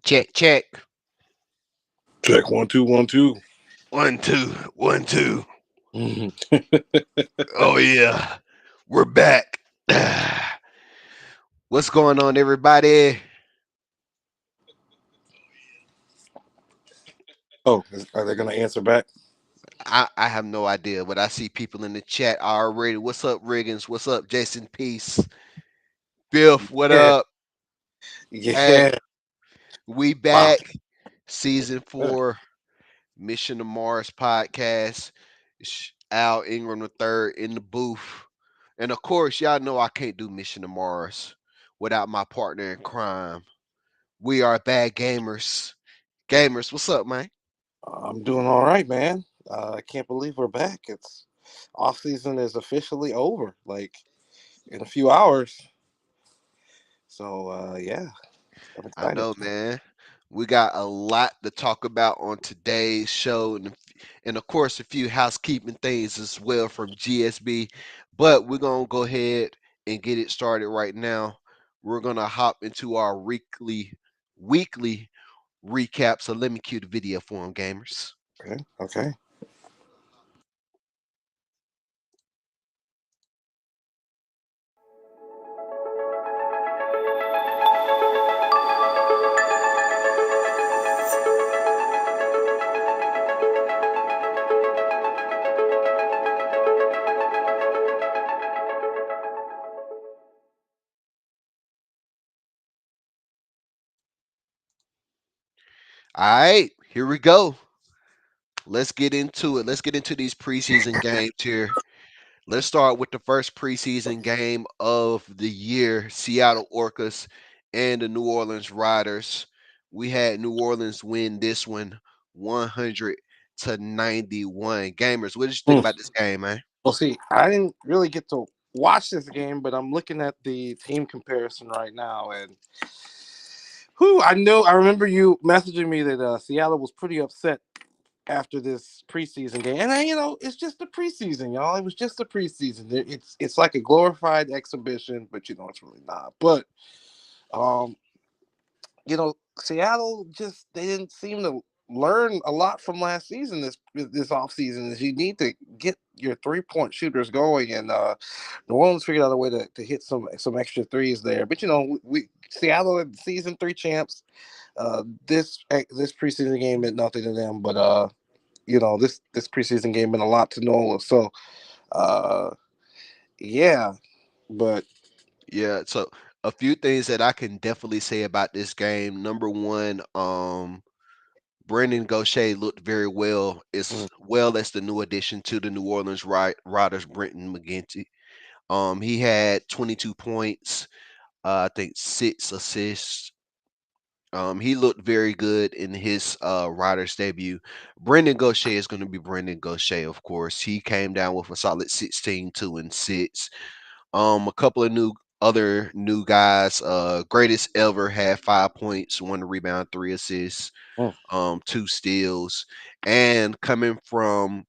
Check, check. Check 1 2 1 2. 1 2 1 2. Mhm. Oh yeah, we're back. What's going on, everybody? Oh, are they gonna answer back? I have no idea, but I see people in the chat already. What's up, Riggins? What's up, Jason Peace? Biff, what Yeah, up? Hey, yeah. we Wow. back. Season 4, Mission to Mars podcast. It's Al Ingram the third in the booth. And of course, y'all know I can't do Mission to Mars without my partner in crime. We are bad gamers. Gamers, what's up, man? I'm doing all right, man. I can't believe we're back. It's off season is officially over, like in a few hours. So yeah, I'm I excited. know, man. We got a lot to talk about on today's show, and of course, a few housekeeping things as well from GSB. But we're gonna go ahead and get it started right now. We're gonna hop into our weekly recap. So let me cue the video for them, gamers. Okay, okay. All right, here we go. Let's get into it. Let's get into these preseason games here. Let's start with the first preseason game of the year, Seattle Orcas and the New Orleans Riders. We had New Orleans win this one 100-91. Gamers, what did you think Hmm. about this game, man? Well, see, I didn't really get to watch this game, but I'm looking at the team comparison right now, and who I know, I remember you messaging me that Seattle was pretty upset after this preseason game, and it's just a preseason, y'all. It was just a preseason. It's like a glorified exhibition, but it's really not. But um, Seattle just they didn't seem to learn a lot from last season. This off season is you need to get your 3-point shooters going, and New Orleans figured out a way to hit some extra threes there. But we Seattle are season 3 champs. This preseason game meant nothing to them, but this preseason game meant a lot to Nola. So uh, yeah, but Yeah, so a few things that I can definitely say about this game. Number one, Brendan Gaucher looked very well, mm, as well as the new addition to the New Orleans Riders, Brenton McGinty. He had 22 points, I think 6 assists. He looked very good in his Riders debut. Brendan Gaucher is going to be Brendan Gaucher, of course. He came down with a solid 16, 2, and 6. A couple of other new guys. Greatest ever had 5 points, 1 rebound, 3 assists, mm, 2 steals, and coming from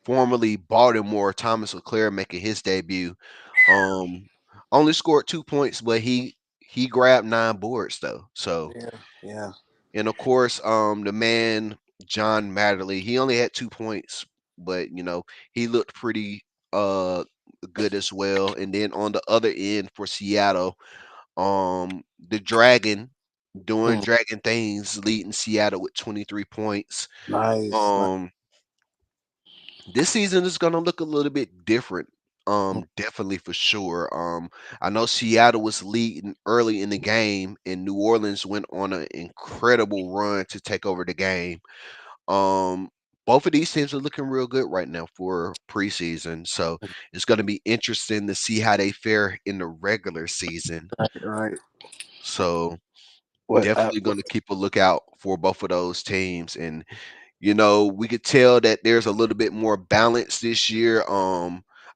formerly Baltimore, Thomas Leclerc making his debut. Um, only scored 2 points, but he grabbed 9 boards though. So, yeah, yeah, and of course, the man John Matterly, he only had 2 points, but he looked pretty good as well. And then on the other end for Seattle, the Dragon doing mm, dragon things, leading Seattle with 23 points. nice, nice. Um, this season is gonna look a little bit different. Mm, Definitely for sure. I know Seattle was leading early in the game, and New Orleans went on an incredible run to take over the game. Um, both of these teams are looking real good right now for preseason, so it's going to be interesting to see how they fare in the regular season. right, right. So What? definitely going to keep a lookout for both of those teams, and we could tell that there's a little bit more balance this year.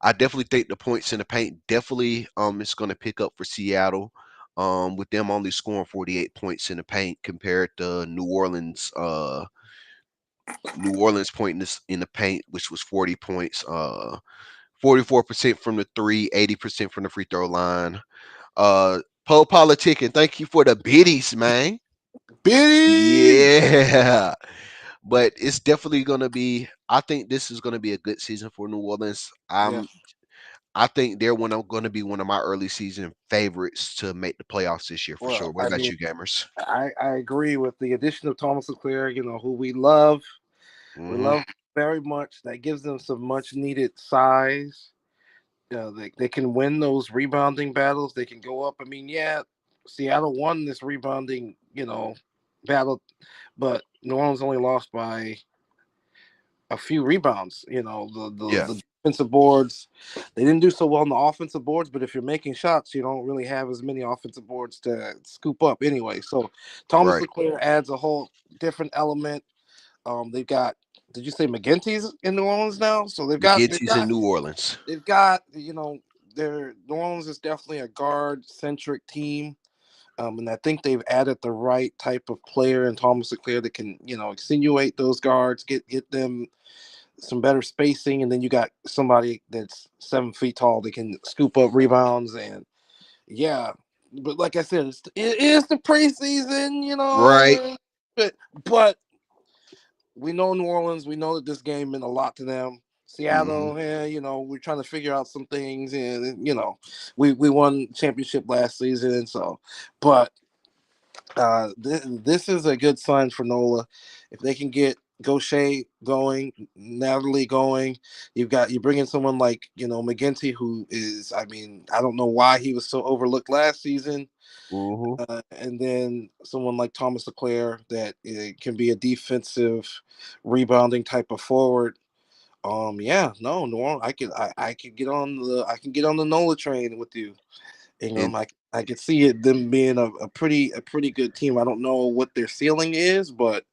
I definitely think the points in the paint definitely is going to pick up for Seattle. With them only scoring 48 points in the paint compared to New Orleans point in the paint, which was 40 points, 44% from the three, 80% from the free throw line. Pole politic, and thank you for the biddies, man. Biddies. Yeah. But it's definitely gonna be. I think this is gonna be a good season for New Orleans. Yeah. I think they're going to be one of my early season favorites to make the playoffs this year for Well, sure. What I about mean, you, gamers? I agree with the addition of Thomas Leclerc. Who we love. We Hmm. love very much. That gives them some much needed size. They can win those rebounding battles. They can go up. I mean, yeah, Seattle won this rebounding, battle, but New Orleans only lost by a few rebounds. Yeah. The defensive boards, they didn't do so well on the offensive boards. But if you're making shots, you don't really have as many offensive boards to scoop up anyway. So Thomas Right. Leclerc adds a whole different element. They've got. Did you say McGinty's in New Orleans now? So they've got they've McGinty's in got New Orleans. they've got their New Orleans is definitely a guard centric team. And I think they've added the right type of player in Thomas Leclerc that can, extenuate those guards, get them some better spacing, and then you got somebody that's 7 feet tall that can scoop up rebounds, and yeah. But like I said, it is the preseason, Right. but we know New Orleans. We know that this game meant a lot to them. Hmm. Seattle, we're trying to figure out some things, and we won championship last season, so but this is a good sign for Nola. If they can get Gaucher going, Natalie going, you bring in someone like McGinty, who is, I mean, I don't know why he was so overlooked last season, Hmm. and then someone like Thomas Leclerc that can be a defensive rebounding type of forward. Yeah, no, Norm, I can get on the Nola train with you. And Ingram. I could see it them being a pretty good team. I don't know what their ceiling is, but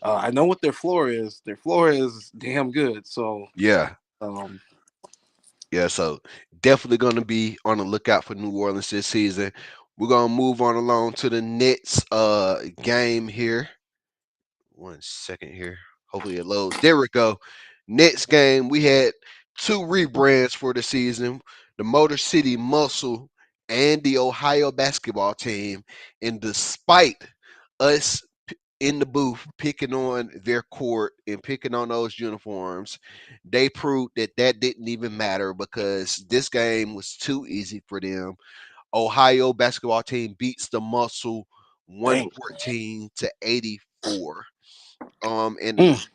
I know what their floor is. Their floor is damn good. So yeah. Um, Yeah, so definitely going to be on the lookout for New Orleans this season. We're going to move on along to the Nets game here. One second here. Hopefully it loads. There we go. Next game, we had two rebrands for the season: the Motor City Muscle and the Ohio basketball team. And despite us in the booth picking on their court and picking on those uniforms, they proved that that didn't even matter because this game was too easy for them. Ohio basketball team beats the Muscle dang. 114 to 84. And Mm,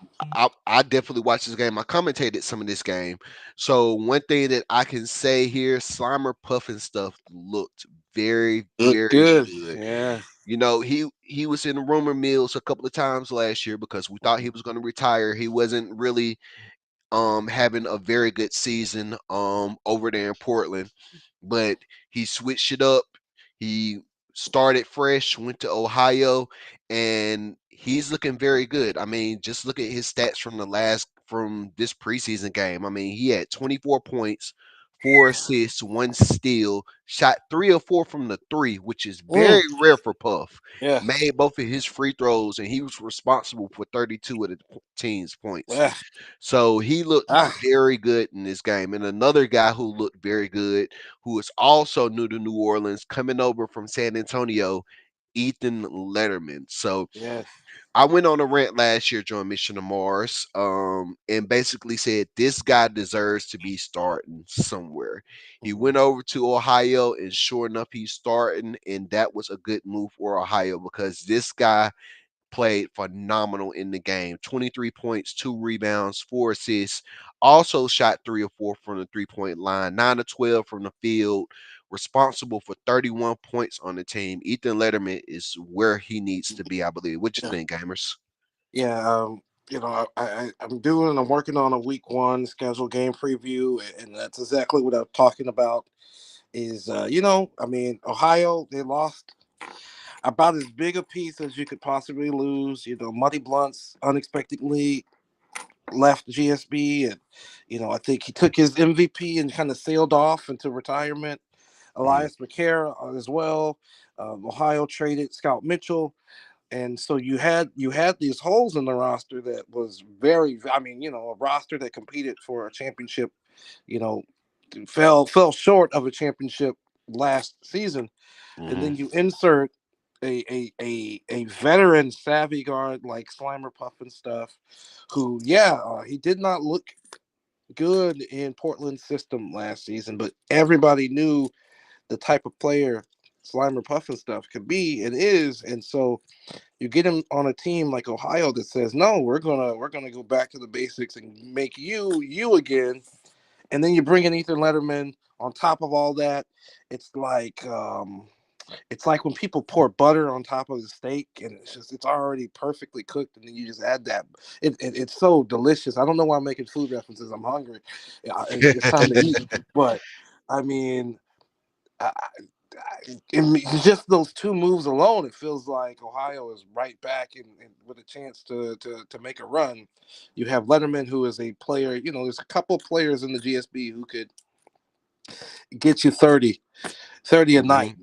I definitely watched this game. I commentated some of this game. So one thing that I can say here, Slimer Puffin stuff looked very, look very good. good. Yeah. You know, he was in rumor mills a couple of times last year because we thought he was going to retire. He wasn't really having a very good season over there in Portland, but he switched it up. He started fresh, went to Ohio, and he's looking very good. I mean, just look at his stats from this preseason game. I mean, he had 24 points, 4 assists, 1 steal, shot 3 or 4 from the three, which is Mm, very rare for Puff. yeah. Made both of his free throws, and he was responsible for 32 of the team's points. Yeah. So he looked Ah. very good in this game. And another guy who looked very good, who is also new to New Orleans, coming over from San Antonio, Ethan Letterman. So Yes. I went on a rant last year during Mission to Mars, and basically said this guy deserves to be starting somewhere. He Mhm. went over to Ohio, and sure enough, he's starting, and that was a good move for Ohio because this guy played phenomenal in the game. 23 points, 2 rebounds, 4 assists. Also shot 3 or 4 from the 3 point line, 9 to 12 from the field. Responsible for 31 points on the team. Ethan Letterman is where he needs to be, I believe. What you Yeah. think, gamers? Yeah. I'm working on a week one schedule game preview, and that's exactly what I'm talking about. Is I mean, Ohio, they lost about as big a piece as you could possibly lose. Muddy Blunts unexpectedly left GSB, and I think he took his MVP and kind of sailed off into retirement. Mm, Elias McCare as well. Ohio traded Scout Mitchell, and so you had these holes in the roster that was very. I mean, a roster that competed for a championship. You know, fell short of a championship last season, and hmm then you insert a veteran savvy guard like Slimer Puff and stuff, who he did not look good in Portland's system last season, but everybody knew the type of player Slimer Puff and stuff could be and is, and so you get him on a team like Ohio that says no, we're gonna go back to the basics and make you again, and then you bring in Ethan Letterman on top of all that. It's like it's like when people pour butter on top of the steak and it's already perfectly cooked, and then you just add that. It's so delicious. I don't know why I'm making food references. I'm hungry. It's time to eat. But I mean, just those two moves alone, it feels like Ohio is right back with a chance to make a run. You have Letterman, who is a player. There's a couple players in the GSB who could get you 30 a hmm night.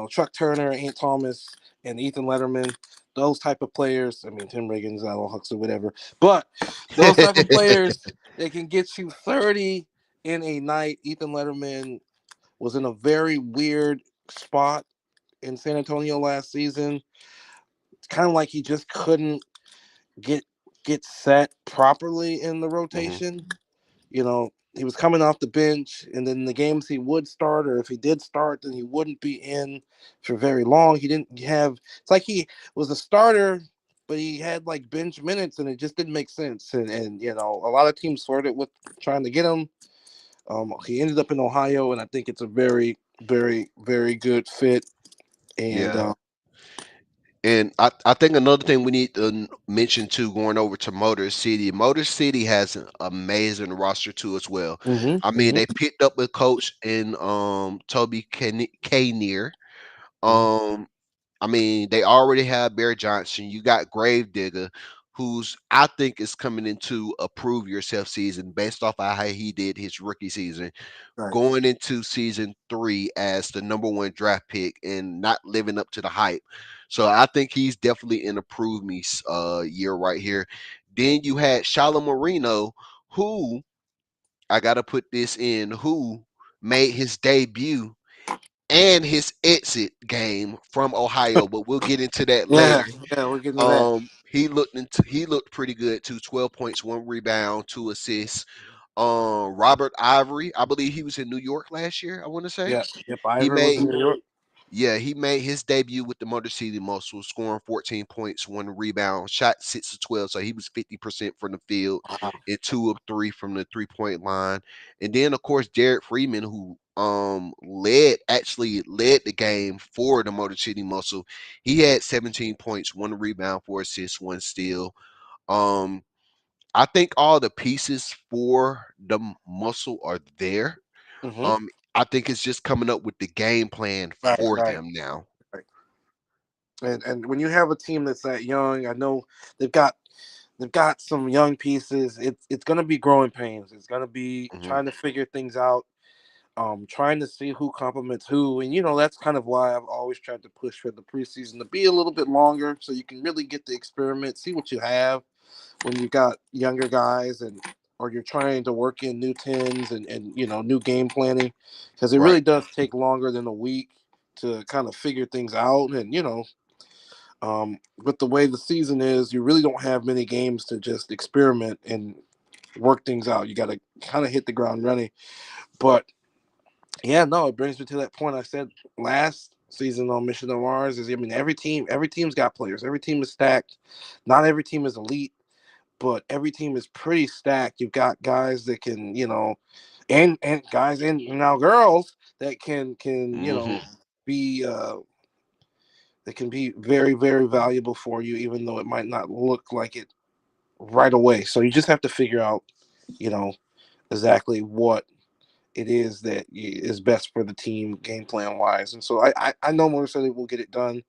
Chuck Turner, Ant Thomas, and Ethan Letterman, those type of players. I mean, Tim Riggins, Alan Huxley, whatever. But those type of players, they can get you 30 in a night. Ethan Letterman was in a very weird spot in San Antonio last season. It's kind of like he just couldn't get get set properly in the hmm rotation. He was coming off the bench, and then the games he would start, or if he did start, then he wouldn't be in for very long. He didn't have. It's like he was a starter, but he had like bench minutes, and it just didn't make sense. And a lot of teams flirted with trying to get him. He ended up in Ohio, and I think it's a very, very, very good fit. And Yeah. And I think another thing we need to mention too, going over to Motor City has an amazing roster too as well. hmm I mean, hmm they picked up a coach in Toby Kanier. hmm Um, I mean, they already have Bear Johnson. You got Gravedigger, who's I think is coming into a prove yourself season based off of how he did his rookie season, Right. going into season 3 as the number 1 draft pick and not living up to the hype. So I think he's definitely in a prove me year right here. Then you had Shala Marino, who I gotta put this in, who made his debut and his exit game from Ohio, but we'll get into that Yeah, later. yeah, we'll get into that. He looked pretty good too. 12 points, 1 rebound, 2 assists. Robert Ivory, I believe he was in New York last year. I want to say Yeah, yep. he Ivor was made in New York. yeah, he made his debut with the Motor City Muscle, scoring 14 points, 1 rebound, shot 6 of 12, so he was 50% from the field Wow. and 2 of 3 from the 3 point line. And then of course Jared Freeman, who led the game for the Motor City Muscle. He had 17 points, 1 rebound, 4 assists, 1 steal. Um, I think all the pieces for the Muscle are there. Hmm. Um, I think it's just coming up with the game plan Right, for right, them now. right. And when you have a team that's that young, I know they've got they've got some young pieces. It's gonna be growing pains. It's gonna be Mhm. trying to figure things out. Trying to see who complements who, and that's kind of why I've always tried to push for the preseason to be a little bit longer, so you can really get the experiment, see what you have when you got younger guys, and or you're trying to work in new tins and new game planning, because it Right. really does take longer than a week to kind of figure things out, and with the way the season is, you really don't have many games to just experiment and work things out. You got to kind of hit the ground running, but yeah, no, it brings me to that point I said last season on Mission to Mars. Is I mean, every team's got players. Every team is stacked. Not every team is elite, but every team is pretty stacked. You've got guys that can, and guys and now girls that can Mhm. be that can be very very valuable for you, even though it might not look like it right away. So you just have to figure out, you know, exactly what it is that is best for the team game plan wise. And so I know Motor City will get it done.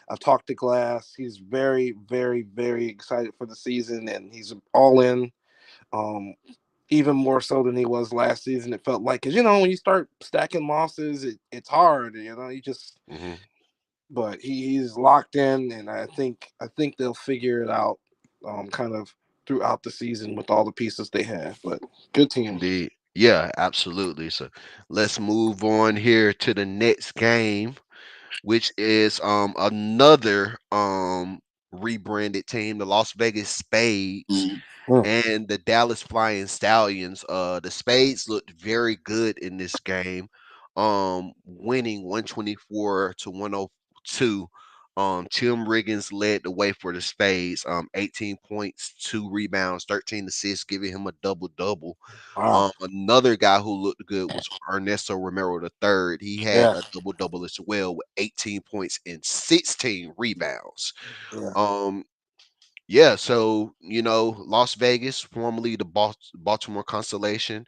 I've talked to Glass. He's very, very, very excited for the season, and he's all in. Um, Even more so than he was last season. It felt like, because when you start stacking losses, it's hard. You just. Mhm. But he's locked in, and I think they'll figure it out, kind of throughout the season with all the pieces they have. But good team. Indeed. Yeah, absolutely. So let's move on here to the next game, which is another rebranded team, the Las Vegas Spades Mm. and the Dallas Flying Stallions. The Spades looked very good in this game, winning 124 to 102. Tim Riggins led the way for the Spades. 18 points, 2 rebounds, 13 assists, giving him a double double. Wow. Another guy who looked good was Ernesto Romero the third. He had Yeah. a double double as well with 18 points and 16 rebounds. Yeah. Um, yeah, so Las Vegas, formerly the Baltimore Constellation,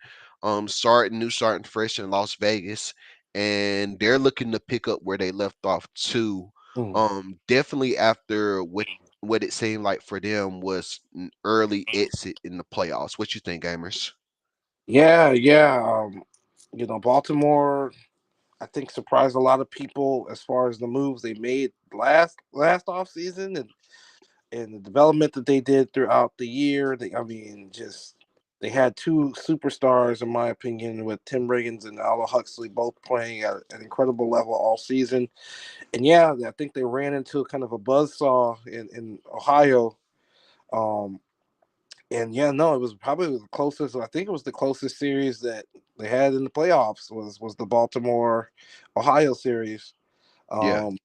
starting fresh in Las Vegas, and they're looking to pick up where they left off too. Mm. Definitely after what it seemed like for them was an early exit in the playoffs. What you think, gamers? Yeah, yeah. Baltimore, I think, surprised a lot of people as far as the moves they made last off season, and the development that they did throughout the year. I mean, just they had two superstars, in my opinion, with Tim Riggins and Alva Huxley both playing at an incredible level all season. And yeah, I think they ran into kind of a buzzsaw in Ohio. Um, and yeah, no, it was probably the closest. I think it was the closest series that they had in the playoffs was the Baltimore Ohio series. Yeah, Um,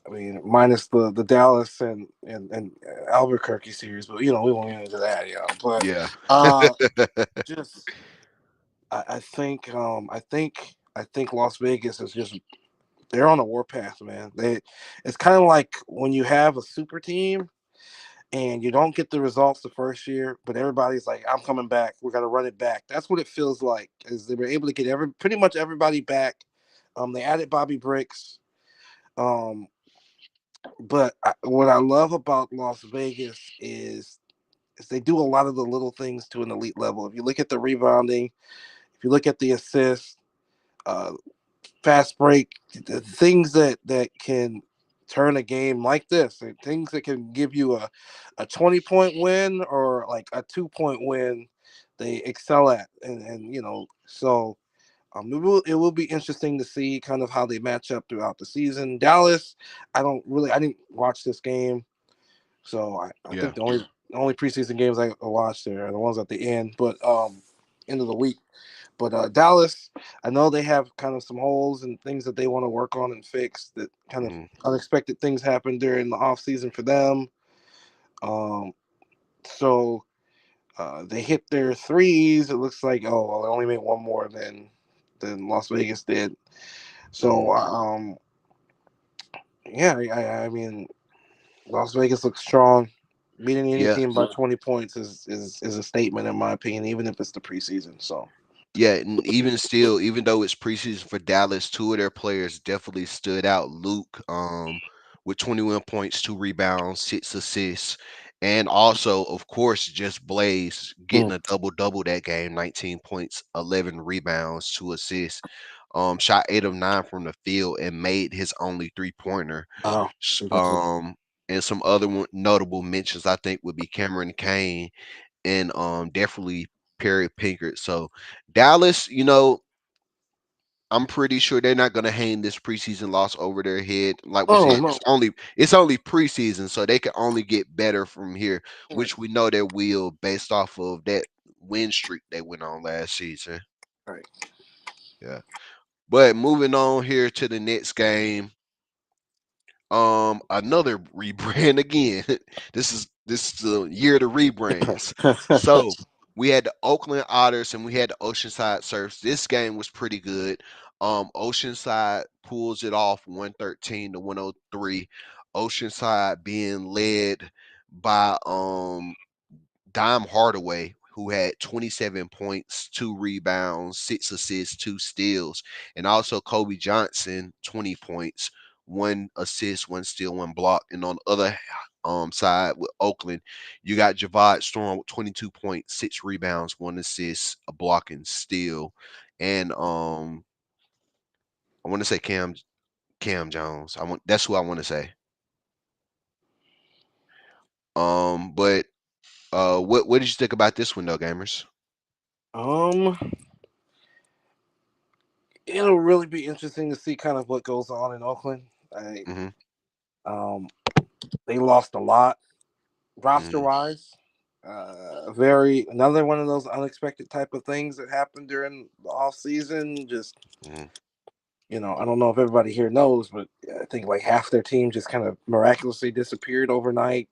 I mean, minus the Dallas and Albuquerque series, but we won't get into that, But yeah, uh, just I think Las Vegas is just they're on a warpath, man. It's kind of like when you have a super team and you don't get the results the first year, but everybody's like, "I'm coming back. We're gonna run it back." That's what it feels like. Is they were able to get pretty much everybody back. They added Bobby Bricks. Um, But what I love about Las Vegas is they do a lot of the little things to an elite level. If you look at the rebounding, if you look at the assists, uh, fast break, the things that can turn a game like this, and things that can give you a 20-point win or like a 2-point win, they excel at, and so. It will be interesting to see kind of how they match up throughout the season. Dallas, I didn't watch this game, so I Yeah. think the only preseason games I watched are the ones at the end, but end of the week. But Dallas, I know they have kind of some holes and things that they want to work on and fix. That kind of Mhm. unexpected things happen during the off season for them. Um, so they hit their threes. It looks like, oh well, they only made one more than Las Vegas did. So Mhm. yeah, I mean Las Vegas looks strong. Beating any Yeah. team by 20 points is a statement in my opinion, even if it's the preseason. So Yeah, and even still, even though it's preseason for Dallas, two of their players definitely stood out. Luke, with 21 points, 2 rebounds, 6 assists, and also, of course, just Blaze getting mm. a double double that game, 19 points, 11 rebounds, 2 assists. Shot 8 of 9 from the field and made his only 3 pointer. Oh, S- congratulations. Um, and some other notable mentions I think would be Cameron Kane and definitely Perry Pinkert. So Dallas, I'm pretty sure they're not gonna hang this preseason loss over their head. Like we Oh said, no. it's only preseason, so they can only get better from here, Right. which we know they will based off of that win streak they went on last season. Right. Yeah. But moving on here to the next game, another rebrand again. This is the year of the rebrands. So we had the Oakland Otters and we had the Oceanside Surfs. This game was pretty good. Oceanside pulls it off 113 to 103. Oceanside being led by Dime Hardaway, who had 27 points, 2 rebounds, 6 assists, 2 steals, and also Kobe Johnson, 20 points, 1 assist, 1 steal, 1 block. And on the other side with Oakland, you got Javad Storm with 22 points, 6 rebounds, 1 assist, a block and steal. And I want to say Cam Jones. That's who I want to say. But what did you think about this one though, gamers? um, it'll really be interesting to see kind of what goes on in Oakland. Hmm. Um, they lost a lot roster Hmm. wise. Very another one of those unexpected type of things that happened during the off season. Just Hmm. I don't know if everybody here knows, but I think like half their team just kind of miraculously disappeared overnight.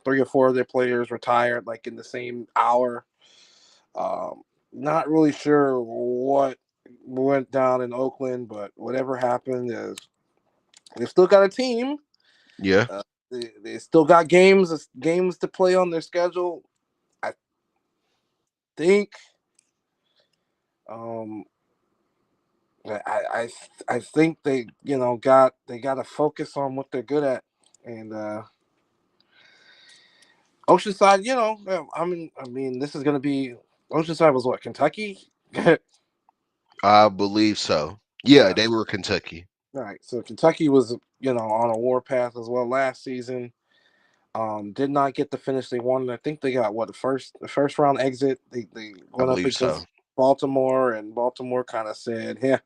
3 or 4 of their players retired like in the same hour. Um, Not really sure what went down in Oakland, but whatever happened is they've still got a team. Yeah. They still got games to play on their schedule. I think um, I think they got to focus on what they're good at, and Oceanside. I mean, this is gonna be Oceanside was what Kentucky. I believe so. Yeah, Yeah. they were Kentucky. All right. So Kentucky was on a warpath as well last season. Did not get the finish they wanted. I think they got what the first round exit. They I went up believe so. against Baltimore, and Baltimore kind of said, "Yeah,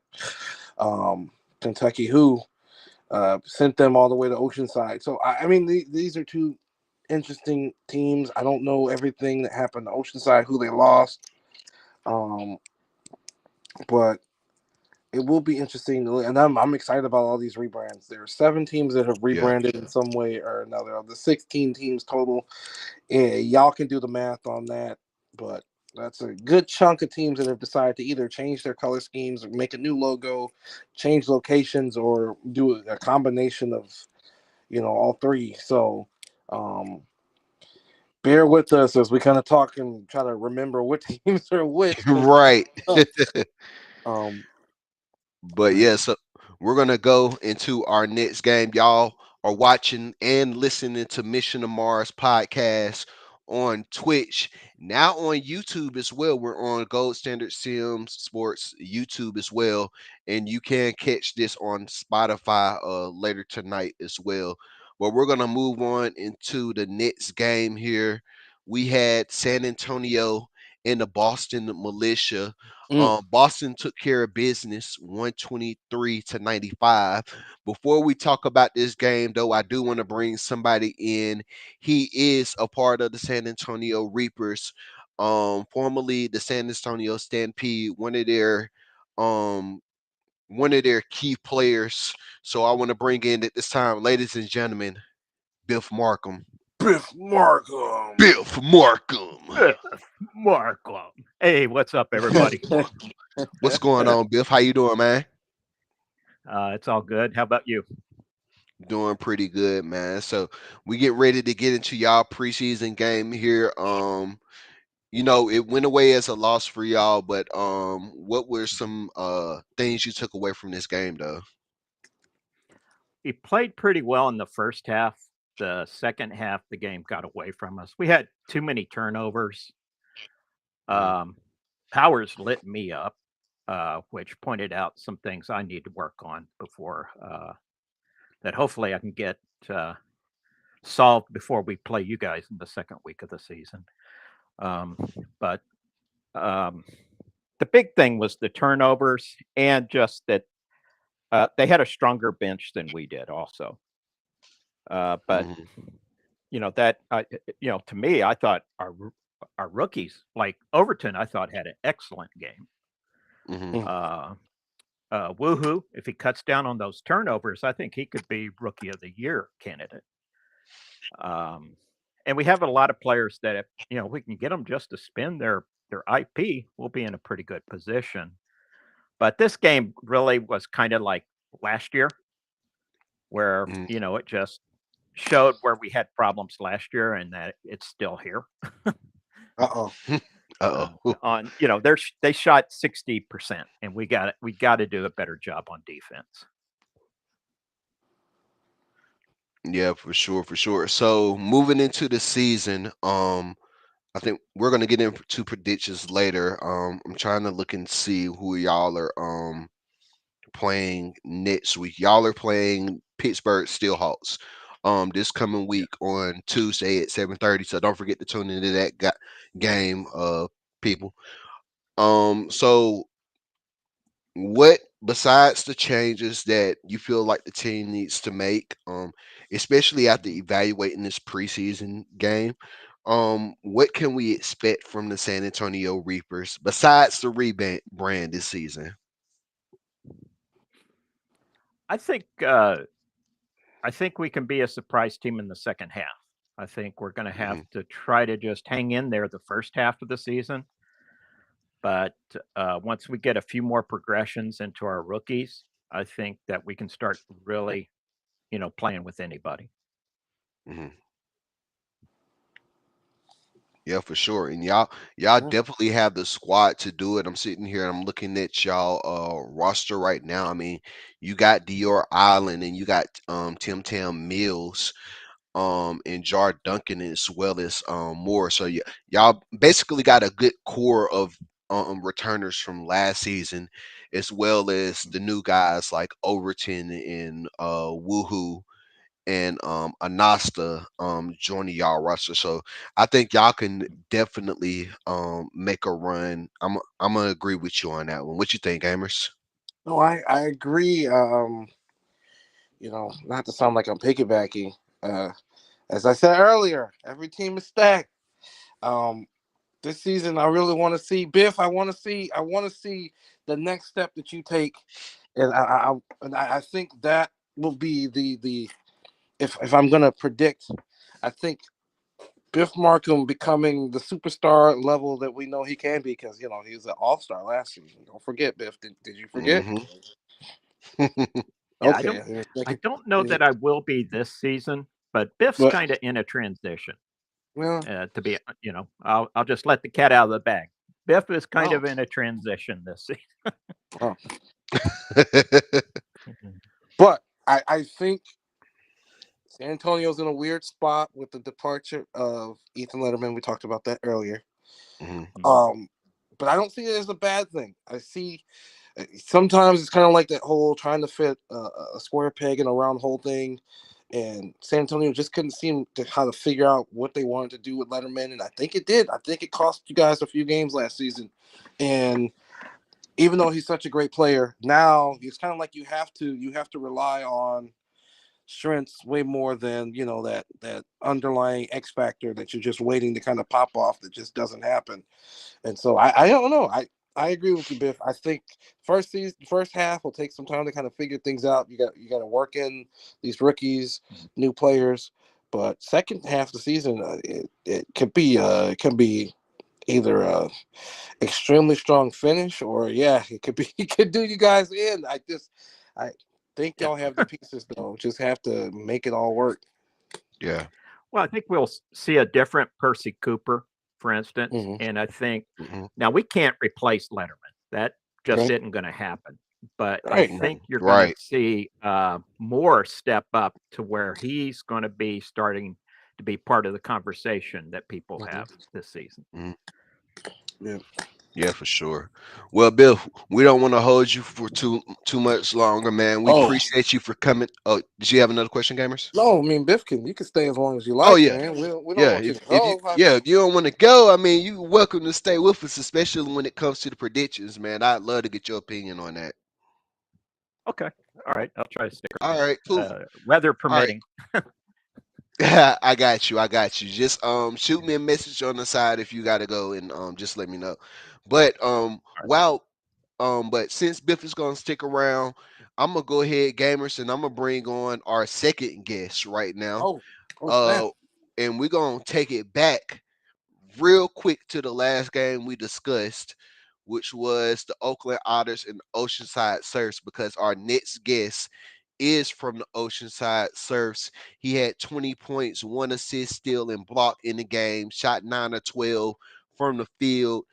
Kentucky who sent them all the way to Oceanside." So I mean, these are two interesting teams. I don't know everything that happened to Oceanside, who they lost, um, but it will be interesting to look. And I'm excited about all these rebrands. There are 7 teams that have Yeah. rebranded in some way or another. Of the 16 teams total, y'all can do the math on that, but that's a good chunk of teams that have decided to either change their color schemes, or make a new logo, change locations, or do a combination of all three. So um, bear with us as we kind of talk and try to remember what teams are which, because Right. um, But yeah, so we're gonna go into our next game, y'all. are watching and listening to Mission to Mars podcast on Twitch, now on YouTube as well. We're on Gold Standard Sims Sports YouTube as well, and you can catch this on Spotify later tonight as well. But we're gonna move on into the next game here. We had San Antonio and the Boston Militia. Mm. Boston took care of business 123-95. Before we talk about this game, though, I do want to bring somebody in. He is a part of the San Antonio Reapers, formerly the San Antonio Stampede, um one of their key players. So I want to bring in at this time, ladies and gentlemen, Biff Markham. Biff Markham. Biff Markham. Marco. Hey, what's up, everybody? What's going on, Biff? How you doing, man? It's all good. How about you? Doing pretty good, man. So we get ready to get into y'all preseason game here. It went away as a loss for y'all, but what were some things you took away from this game though? We played pretty well in the first half. The second half, the game got away from us. We had too many turnovers. Powers lit me up, which pointed out some things I need to work on before that hopefully I can get solved before we play you guys in the second week of the season. But the big thing was the turnovers and just that they had a stronger bench than we did also. But to me, I thought our rookies, like Overton, I thought had an excellent game. Woohoo, if he cuts down on those turnovers, I think he could be Rookie of the Year candidate. And we have a lot of players that if we can get them just to spend their IP, we'll be in a pretty good position. But this game really was kind of like last year, where it just showed where we had problems last year and that it's still here. On they shot 60%, and we got to do a better job on defense. Yeah, for sure. So moving into the season, I think we're gonna get into predictions later. I'm trying to look and see who y'all are playing next week. Y'all are playing Pittsburgh Steelhawks this coming week on Tuesday at 7:30. So don't forget to tune into that game, people. So what besides the changes that you feel like the team needs to make, especially after evaluating this preseason game, what can we expect from the San Antonio Reapers besides the rebrand this season? I think we can be a surprise team in the second half. I think we're going to have to try to just hang in there the first half of the season. But once we get a few more progressions into our rookies, I think that we can start really, playing with anybody. Yeah, for sure. And y'all definitely have the squad to do it. I'm sitting here and I'm looking at y'all roster right now. I mean, you got Dior Island and you got Tim Tam Mills and Jar Duncan as well as more. So y'all basically got a good core of returners from last season, as well as the new guys like Overton and Woohoo and Anasta joining y'all roster. So I think y'all can definitely make a run. I'm gonna agree with you on that one. What you think, gamers? No, I agree. Not to sound like I'm piggybacking. As I said earlier, every team is stacked. This season, I really want to see Biff. I want to see the next step that you take, and I think that will be the if I'm gonna predict, I think Biff Markham becoming the superstar level that we know he can be, because he was an all-star last season. Don't forget, Biff. Did you forget? Yeah, Okay. I don't know that I will be this season, but Biff's kind of in a transition. Well, to be, I'll just let the cat out of the bag. Biff is kind of in a transition this season. But I think San Antonio's in a weird spot with the departure of Ethan Letterman. We talked about that earlier. Mhm. Mhm. Um, but I don't see it as a bad thing. I see sometimes it's kind of like that whole trying to fit a square peg in a round hole thing. And San Antonio just couldn't seem to how to figure out what they wanted to do with Letterman, and I think it did. I think it cost you guys a few games last season. And even though he's such a great player, now it's kind of like you have to rely on strengths way more than that underlying X factor that you're just waiting to kind of pop off that just doesn't happen. And so I don't know. I agree with you, Biff. I think first half will take some time to kind of figure things out. You got to work in these rookies, new players, but second half of the season, it could be either a extremely strong finish or yeah, it could be it could do you guys in. I think Yeah. y'all have the pieces though. Just have to make it all work. Yeah. Well, I think we'll see a different Percy Cooper, for instance. Mm-hmm. And I think Mhm. now we can't replace Letterman. That just Right. isn't going to happen. But I Right. think you're going to Right. see more step up to where he's going to be starting to be part of the conversation that people have Mm-hmm. this season. Mhm. Yeah. Yeah, for sure. Well, Bill, we don't want to hold you for too much longer, man. We Oh appreciate you for coming. Oh, did you have another question, gamers? no, I mean Bifkin, you can stay as long as you Oh like, yeah, man. We don't yeah. want you to If you go. yeah, if you don't want to go, I mean, you welcome to stay with us, especially when it comes to the predictions, man. I'd love to get your opinion on that. Okay. All right. I'll try to stick All around. right, cool. Weather All right. permitting. I got you. I got you. Just shoot me a message on the side if you gotta go and just let me know. But All right. but since Biff is gonna stick around, I'm gonna go ahead, gamers, and I'm gonna bring on our second guest right now. Oh, oh snap. Uh and we're gonna take it back real quick to the last game we discussed, which was the Oakland Otters and Oceanside Surfs, because our next guest is from the Oceanside Surfs. He had 20 points, one assist, steal, and block in the game, shot 9 of 12 from the field.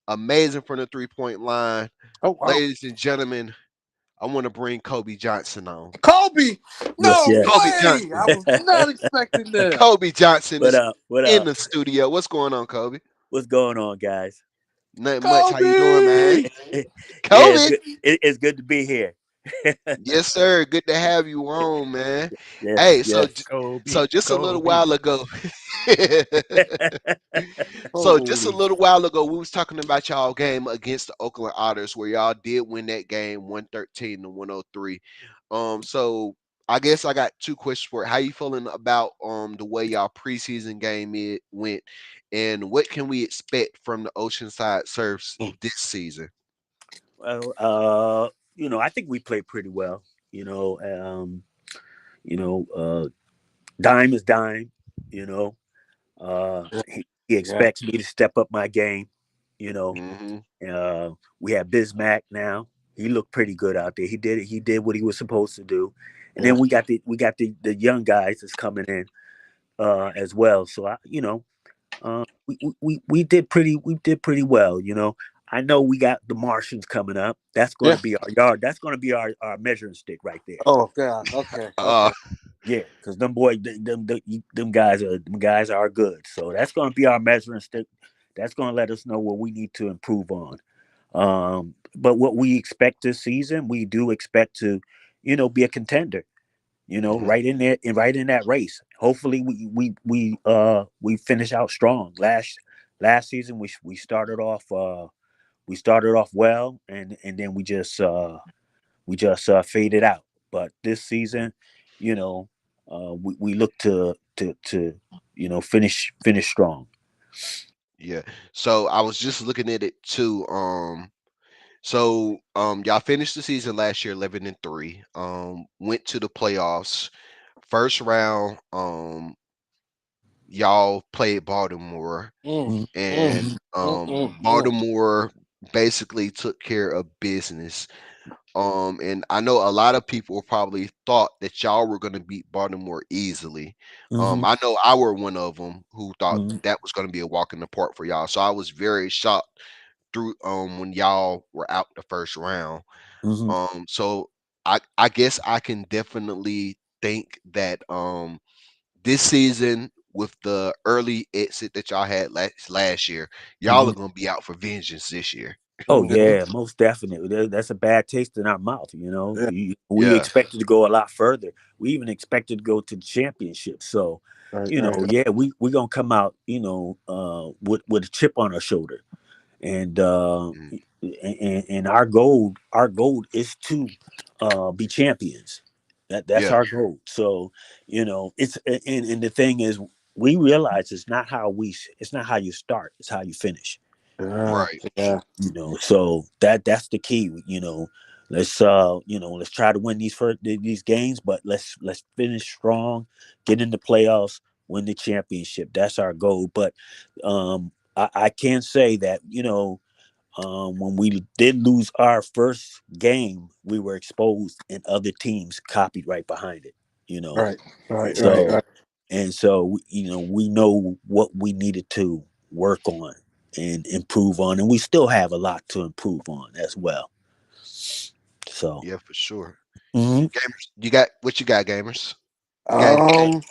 Amazing from the 3-point line. Oh wow. Ladies and gentlemen, I want to bring Kobe Johnson on. Kobe! Yes, No yes. Kobe way! I Johnson. was not expecting this. Kobe Johnson What is up? What in up? the studio. What's going on, Kobe? What's going on, guys? Nothing much. How you doing, man? Kobe! Yeah, it's Kobe. good. It's good to be here. Yes, sir. Good to have you on, man. Yes, Hey, yes. Kobe. so just a little Kobe. while ago, so just a Holy. little while ago, we was talking about y'all game against the Oakland Otters, where y'all did win that game 113 to 103. So I guess I got two questions for it. How you feeling about the way y'all preseason game it went, and what can we expect from the Oceanside Surfs this season? Well, I think we played pretty well. You know, you know, uh, dime is dime. You know, he Yeah. expects me to step up my game. You know, Hmm. uh, we have Bismack now. He looked pretty good out there. He did it. He did what he was supposed to do. And Yeah. then we got the young guys that's coming in as well. So we did pretty well. I know we got the Martians coming up. That's going Yeah. to be our yard. That's going to be our measuring stick right there. Oh god. Okay. Uh, Okay. Yeah, because them boy, them guys are good. So that's going to be our measuring stick. That's going to let us know what we need to improve on. But what we expect this season, we do expect to, be a contender. mhm. Right in there and right in that race. Hopefully, we finish out strong. Last season, we started off well, and then we just faded out. But this season, you know, we look to finish strong. Yeah. So I was just looking at it too. So y'all finished the season last year 11-3. Went to the playoffs. First round, y'all played Baltimore, Mm, Mm, mm, and mm, mm. Baltimore basically took care of business. And I know a lot of people probably thought that y'all were going to beat Baltimore easily. mhm, I know I were one of them who thought mhm, that was going to be a walk in the park for y'all. So I was very shocked through when y'all were out the first round. mhm, So I guess I can definitely think that this season with the early exit that y'all had last year, y'all Mhm. are gonna be out for vengeance this year. Oh Yeah. yeah, most definitely. That's a bad taste in our mouth. You know, Yeah. we Yeah. expected to go a lot further. We even expected to go to the championship. So, Right. Right. yeah, we gonna come out, with a chip on our shoulder, and Mm, our goal is to be champions. That's yeah. our goal. So, it's and the thing is, we realize it's not how you start, it's how you finish. Yeah. Right. Yeah. So that's the key. Let's try to win these games, but let's finish strong, get in the playoffs, win the championship. That's our goal. But I can say that when we did lose our first game, we were exposed, and other teams copied right behind it. you know Right. Right. Right. so Right. we know what we needed to work on and improve on, and we still have a lot to improve on as well. So, Yeah, for sure. mhm. Gamers, you got what you got, gamers? You got anything?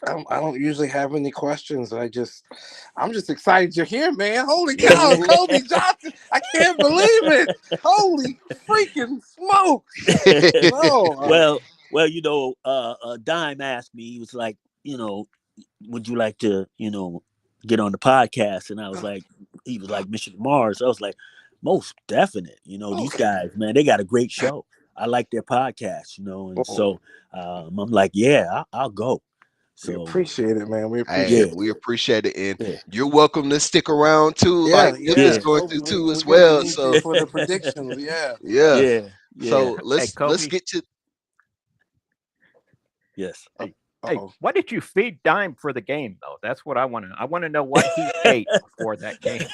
Um, I don't usually have any questions. I'm just excited you're here, man. Holy cow, Kobe Johnson! I can't believe it. Holy freaking smokes! No, well, Dime asked me. He was like, would you like to, get on the podcast? And I was like, he was like, Mission to Mars. I was like, most definite. These okay. guys, man, they got a great show. I like their podcast, and Oh, so I'm like, yeah, I'll go. we So appreciate it, man. We Hey, appreciate yeah, it. we appreciate it, and yeah, you're welcome to stick around too, Yeah, like Nip is yeah, yeah, going Kobe. through too We're as gonna well. need you So for the predictions. Yeah, yeah. yeah. yeah, yeah. So Hey, let's Kobe. get to Yes. Uh Hey, hey, oh. what did you feed Dime for the game, though? That's what I want to. I want to know what he ate before that game.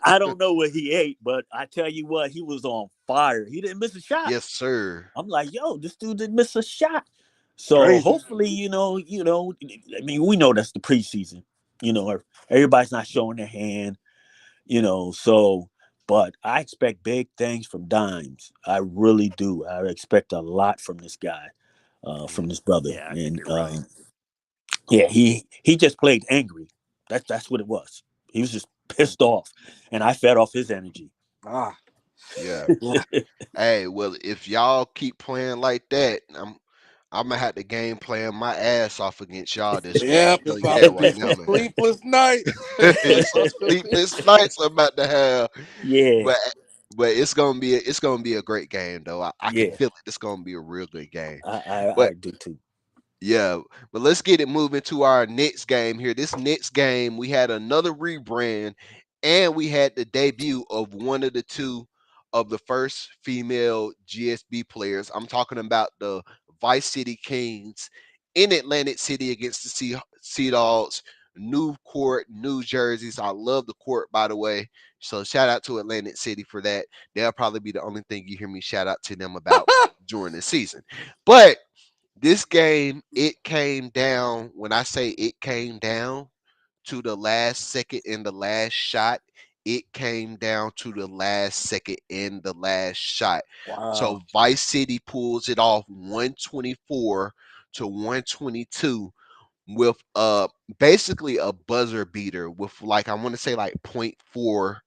I don't know what he ate, but I tell you what, he was on fire. He didn't miss a shot. yes, sir. I'm like, yo, this dude didn't miss a shot. So Crazy. hopefully, I mean, we know that's the preseason. Everybody's not showing their hand. So, but I expect big things from Dimes. I really do. I expect a lot from this guy, from Mm, this brother, Yeah, I think and you're right. yeah, he just played angry. That's what it was. He was just pissed off, and I fed off his energy. Ah, yeah. yeah. Hey, well, if y'all keep playing like that, I'm gonna have to game plan my ass off against y'all this week. I'm Yep, it's telling you about that to be right some now, man. sleepless nights. Some sleepless nights I'm about to have, Yeah, but it's gonna be a great game though. I can yeah, feel it. It's gonna be a real good game. I But do too. yeah, but let's get it moving to our Nets game here. This Nets game, we had another rebrand, and we had the debut of one of the two of the first female GSB players. I'm talking about the Vice City Kings in Atlantic City against the Sea Dogs. New court, new jerseys. I love the court, by the way. So shout out to Atlantic City for that. They'll probably be the only thing you hear me shout out to them about during the season. But this game, it came down. When I say it came down to the last second in the last shot, it came down to the last second in the last shot. Wow. So Vice City pulls it off 124 to 122 with basically a buzzer beater with, like, I want to say like point 0.4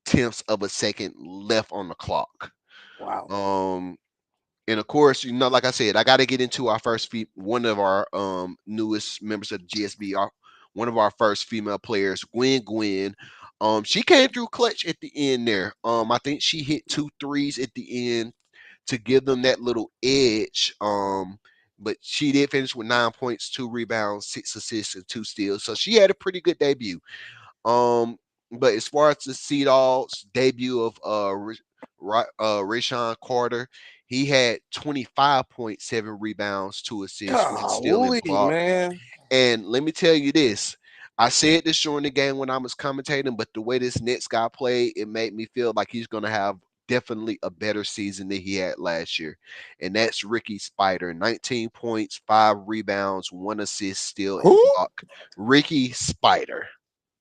tenths of a second left on the clock. Wow. Um and of course, like I said, I got to get into our one of our newest members of the GSB, one of our first female players, Gwen. She came through clutch at the end there. I think she hit two threes at the end to give them that little edge. But she did finish with 9 points, 2 rebounds, 6 assists, and 2 steals. So she had a pretty good debut. Um, but as far as the Sea Dogs debut of Rashawn Carter, he had 25.7 rebounds, 2 assists, 1 steal, and Golly, block. man. And let me tell you this. I said this during the game when I was commentating, but the way this Nets guy played, it made me feel like he's going to have definitely a better season than he had last year. And that's Ricky Spider. 19 points, 5 rebounds, 1 assist, steal, Who? and block. Ricky Spider.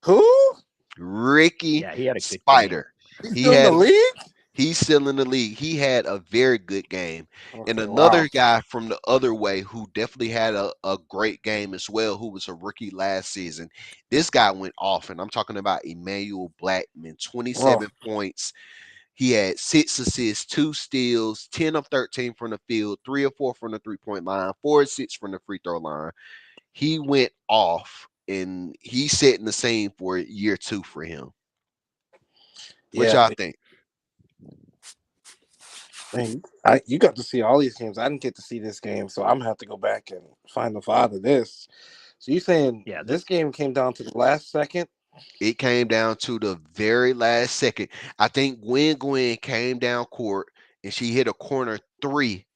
Who? Ricky Yeah, he had a good game. Spider. He's He still in the had league? He's still in the league. He had a very good game. And Okay, wow. another guy from the other way who definitely had a great game as well, who was a rookie last season. This guy went off, and I'm talking about Emmanuel Blackman, Oh, 27 points. He had 6 assists, 2 steals, 10 of 13 from the field, 3 or 4 from the 3-point line, 4 or 6 from the free throw line. He went off, and he's setting the scene for year 2 for him. What yeah. y'all think? Man, you got to see all these games. I didn't get to see this game, so I'm gonna have to go back and find the file of this. So you saying Yeah, this game came down to the last second? It came down to the very last second. I think Gwen came down court and she hit a corner three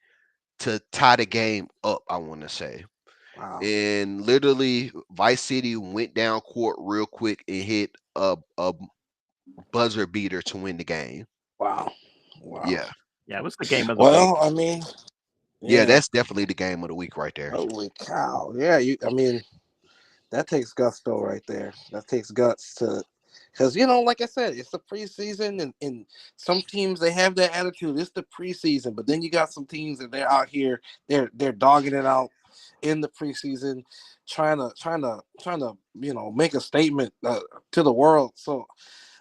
to tie the game up, I want to say. Wow, And literally, Vice City went down court real quick and hit a buzzer beater to win the game. wow, wow. Yeah. yeah, it was the game of the week. Well, I mean, Yeah, yeah. that's definitely the game of the week right there. Holy cow! Yeah, you. I mean, that takes gusto right there. That takes guts to, because like I said, it's the preseason, and some teams they have that attitude. It's the preseason, but then you got some teams that they're out here, they're dogging it out in the preseason, trying to make a statement to the world. So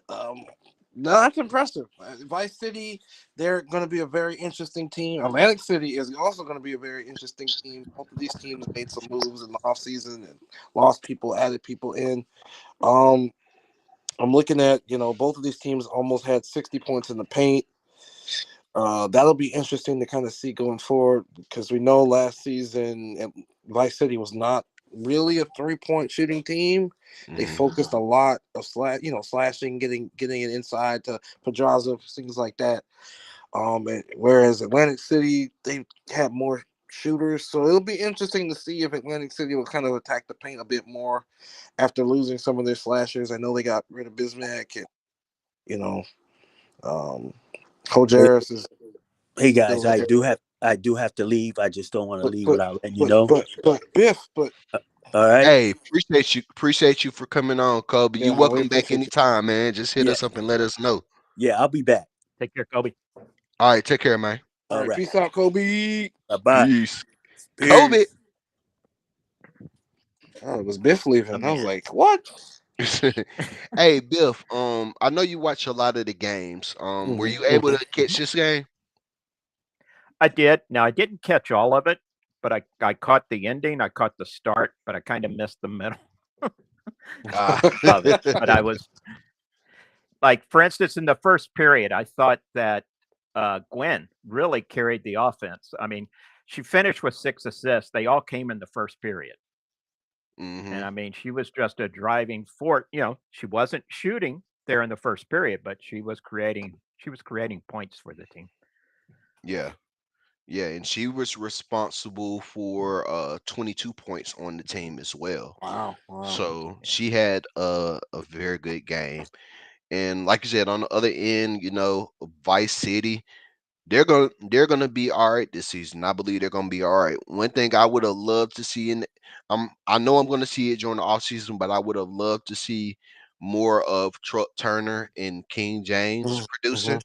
um, no, that's impressive. Vice City, they're going to be a very interesting team. Atlantic City is also going to be a very interesting team. Both of these teams made some moves in the offseason and lost people, added people in. Um, I'm looking at, both of these teams almost had 60 points in the paint. That'll be interesting to kind of see going forward because we know last season Vice City was not really a 3-point shooting team. They Hmm. focused a lot of slashing, getting it inside to Pedraza, things like that. Whereas Atlantic City, they had more shooters, so it'll be interesting to see if Atlantic City will kind of attack the paint a bit more after losing some of their slashers. I know they got rid of Bismack and you know, um, Hey, Hojaris is hey still guys, there. I do have to leave. I just don't want to But leave but without letting you but know. but but Biff, but All right. Hey, appreciate you for coming on, Kobe. You yeah, no, we welcome back appreciate you. anytime, man. Just hit Yeah, us up and let us know. yeah, I'll be back. Take care, Kobe. All right, take care, man. All All right, right. peace out, Kobe. Bye. Peace. Kobe. Peace. Oh, it was Biff The leaving. I was man. like, what? Hey, Biff. I know you watch a lot of the games. Were you able Hmm. to catch this game? I did. Now I didn't catch all of it, but I caught the ending. I caught the start, but I kind of missed the middle Ah. of it. But I was like, for instance, in the first period, I thought that Gwen really carried the offense. I mean, she finished with 6 assists. They all came in the first period. And Hmm. I mean, she was just a driving force. She wasn't shooting there in the first period, but she was creating points for the team. Yeah. Yeah, and she was responsible for 22 points on the team as well. Wow, wow. So she had a very good game. And like you said, on the other end, Vice City, they're gonna be all right this season. I believe they're gonna be all right. One thing I would have loved to see I know I'm gonna see it during the off season, but I would have loved to see more of Truck Turner and King James Hmm. producing.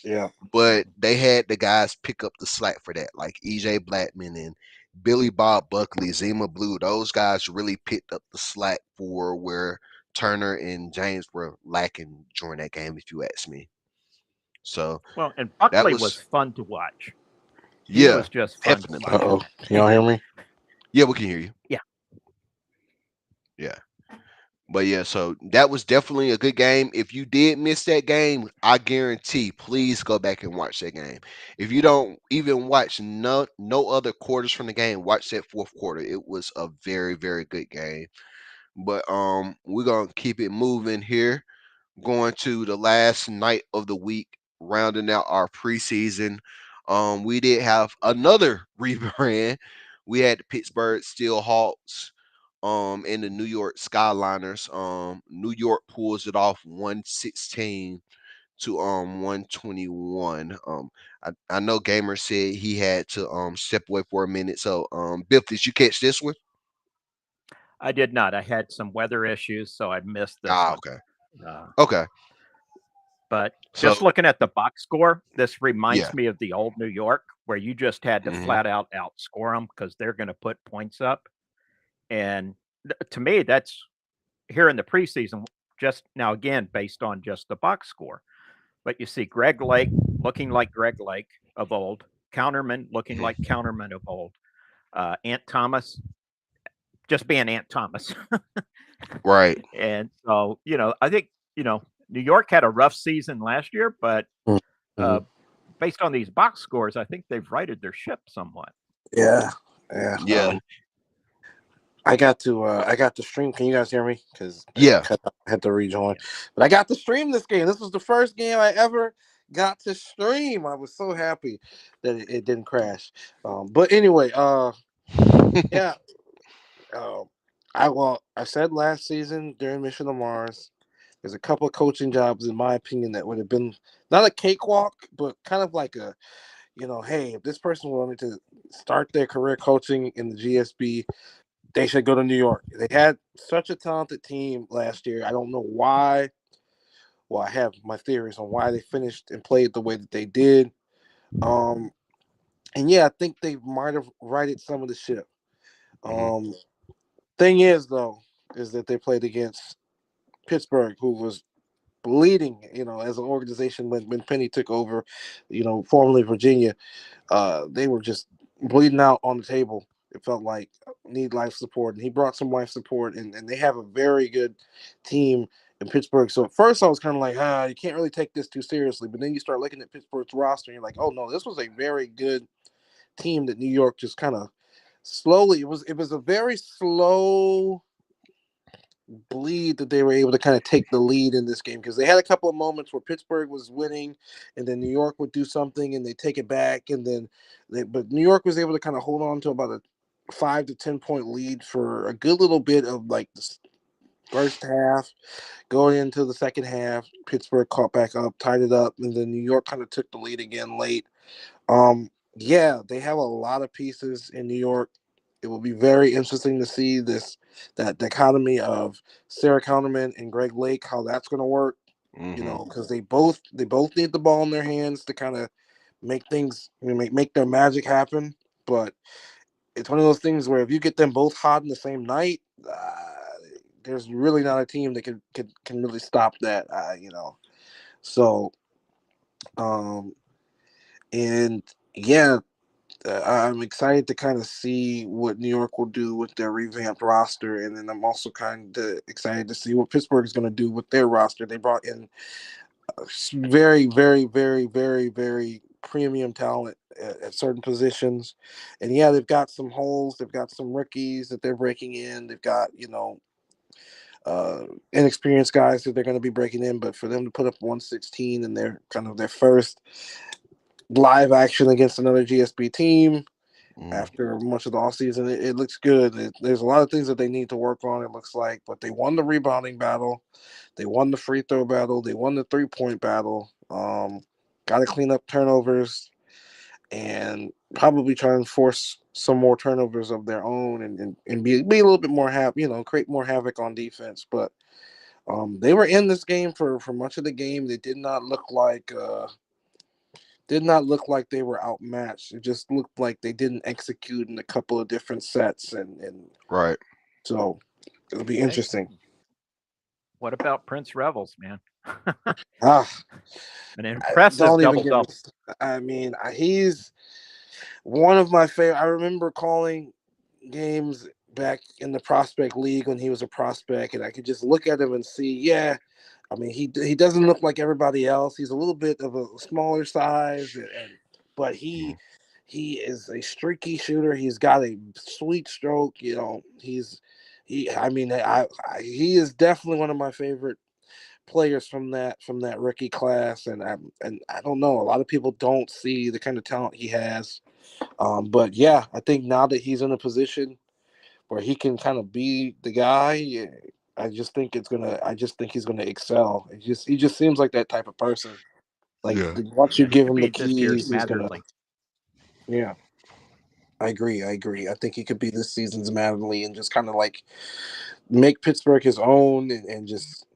Yeah. But they had the guys pick up the slack for that, like EJ Blackman and Billy Bob Buckley, Zima Blue. Those guys really picked up the slack for where Turner and James were lacking during that game, if you ask me. So Well, and that Buckley was was, fun to watch. He yeah, was just fun to Uh definitely. watch. oh. Can y'all hear me? Yeah, we can hear you. Yeah. Yeah. But yeah, so that was definitely a good game. If you did miss that game, I guarantee, please go back and watch that game. If you don't even watch no other quarters from the game, watch that fourth quarter. It was a very, very good game. But we're gonna keep it moving here. Going to the last night of the week, rounding out our preseason. We did have another rebrand. We had the Pittsburgh Steelhawks and the New York Skyliners. New York pulls it off 116 to 121. I know Gamer said he had to step away for a minute. So Biff, did you catch this one? I did not. I had some weather issues, so I missed this Ah, one. okay. Uh, Okay. But So just looking at the box score, this yeah, reminds me of the old New York, where you just had to hmm flat out outscore them because they're going to put points up. And to me, that's here in the preseason, just now again, based on just the box score. But you see Greg Lake looking like Greg Lake of old, Counterman looking like hmm Counterman of old, Ant Thomas just being Ant Thomas. right. And so, I think, New York had a rough season last year, but Mhm. uh, based on these box scores, I think they've righted their ship somewhat. Yeah, yeah. Yeah, I got to stream. Can you guys hear me? Because yeah. I had to rejoin. But I got to stream this game. This was the first game I ever got to stream. I was so happy that it didn't crash. But anyway, yeah. Uh, I said last season during Mission to Mars, there's a couple of coaching jobs in my opinion that would have been not a cakewalk, but kind of like a, hey, if this person wanted to start their career coaching in the GSB, they should go to New York. They had such a talented team last year. I don't know why. Well, I have my theories on why they finished and played the way that they did. Um, and yeah, I think they might have righted some of the ship. hmm Um, thing is, though, is that they played against Pittsburgh, who was bleeding, as an organization when Penny took over, formerly Virginia. They were just bleeding out on the table. It felt like need life support, and he brought some life support, and they have a very good team in Pittsburgh. So at first I was kind of like, you can't really take this too seriously. But then you start looking at Pittsburgh's roster, and you're like, oh no, this was a very good team that New York just kind of slowly. It was a very slow bleed that they were able to kind of take the lead in this game because they had a couple of moments where Pittsburgh was winning and then New York would do something and they take it back and then but New York was able to kind of hold on to about a 5 to 10 point lead for a good little bit of like the first half. Going into the second half, Pittsburgh caught back up, tied it up, and then New York kind of took the lead again late. Yeah, they have a lot of pieces in New York. It will be very interesting to see that dichotomy of Sarah Counterman and Greg Lake, how that's going to work. hmm Because they both need the ball in their hands to kind of make things make their magic happen. But it's one of those things where if you get them both hot in the same night, there's really not a team that can really stop that. So um, and yeah, I'm excited to kind of see what New York will do with their revamped roster, and then I'm also kind of excited to see what Pittsburgh is going to do with their roster. They brought in very, very, very, very, very premium talent at certain positions, and yeah, they've got some holes. They've got some rookies that they're breaking in. They've got uh, inexperienced guys that they're going to be breaking in, but for them to put up 116 and their kind of their first live action against another GSB team after much of the offseason. It looks good. There's a lot of things that they need to work on, it looks like, but they won the rebounding battle. They won the free throw battle. They won the 3-point battle. Got to clean up turnovers and probably try and force some more turnovers of their own and be a little bit more create more havoc on defense. But they were in this game for much of the game. They did not look like they were outmatched. It just looked like they didn't execute in a couple of different sets, and Right. so it'll be Hey, interesting. what about Prince Revels, man? Ah, An impressive don't even double get me. double. I mean, he's one of my favorite. I remember calling games back in the prospect league when he was a prospect, and I could just look at him and see, yeah. I mean, he doesn't look like everybody else. He's a little bit of a smaller size, but he is a streaky shooter. He's got a sweet stroke. He. I mean, he is definitely one of my favorite players from that rookie class, and I don't know. A lot of people don't see the kind of talent he has. But yeah, I think now that he's in a position where he can kind of be the guy, yeah, I just think he's gonna excel. He just seems like that type of person. Like Yeah. once you Yeah, he give could him the be this year's keys, he's gonna. Matherly. Yeah, I agree. I think he could be this season's Madley and just kind of like make Pittsburgh his own and just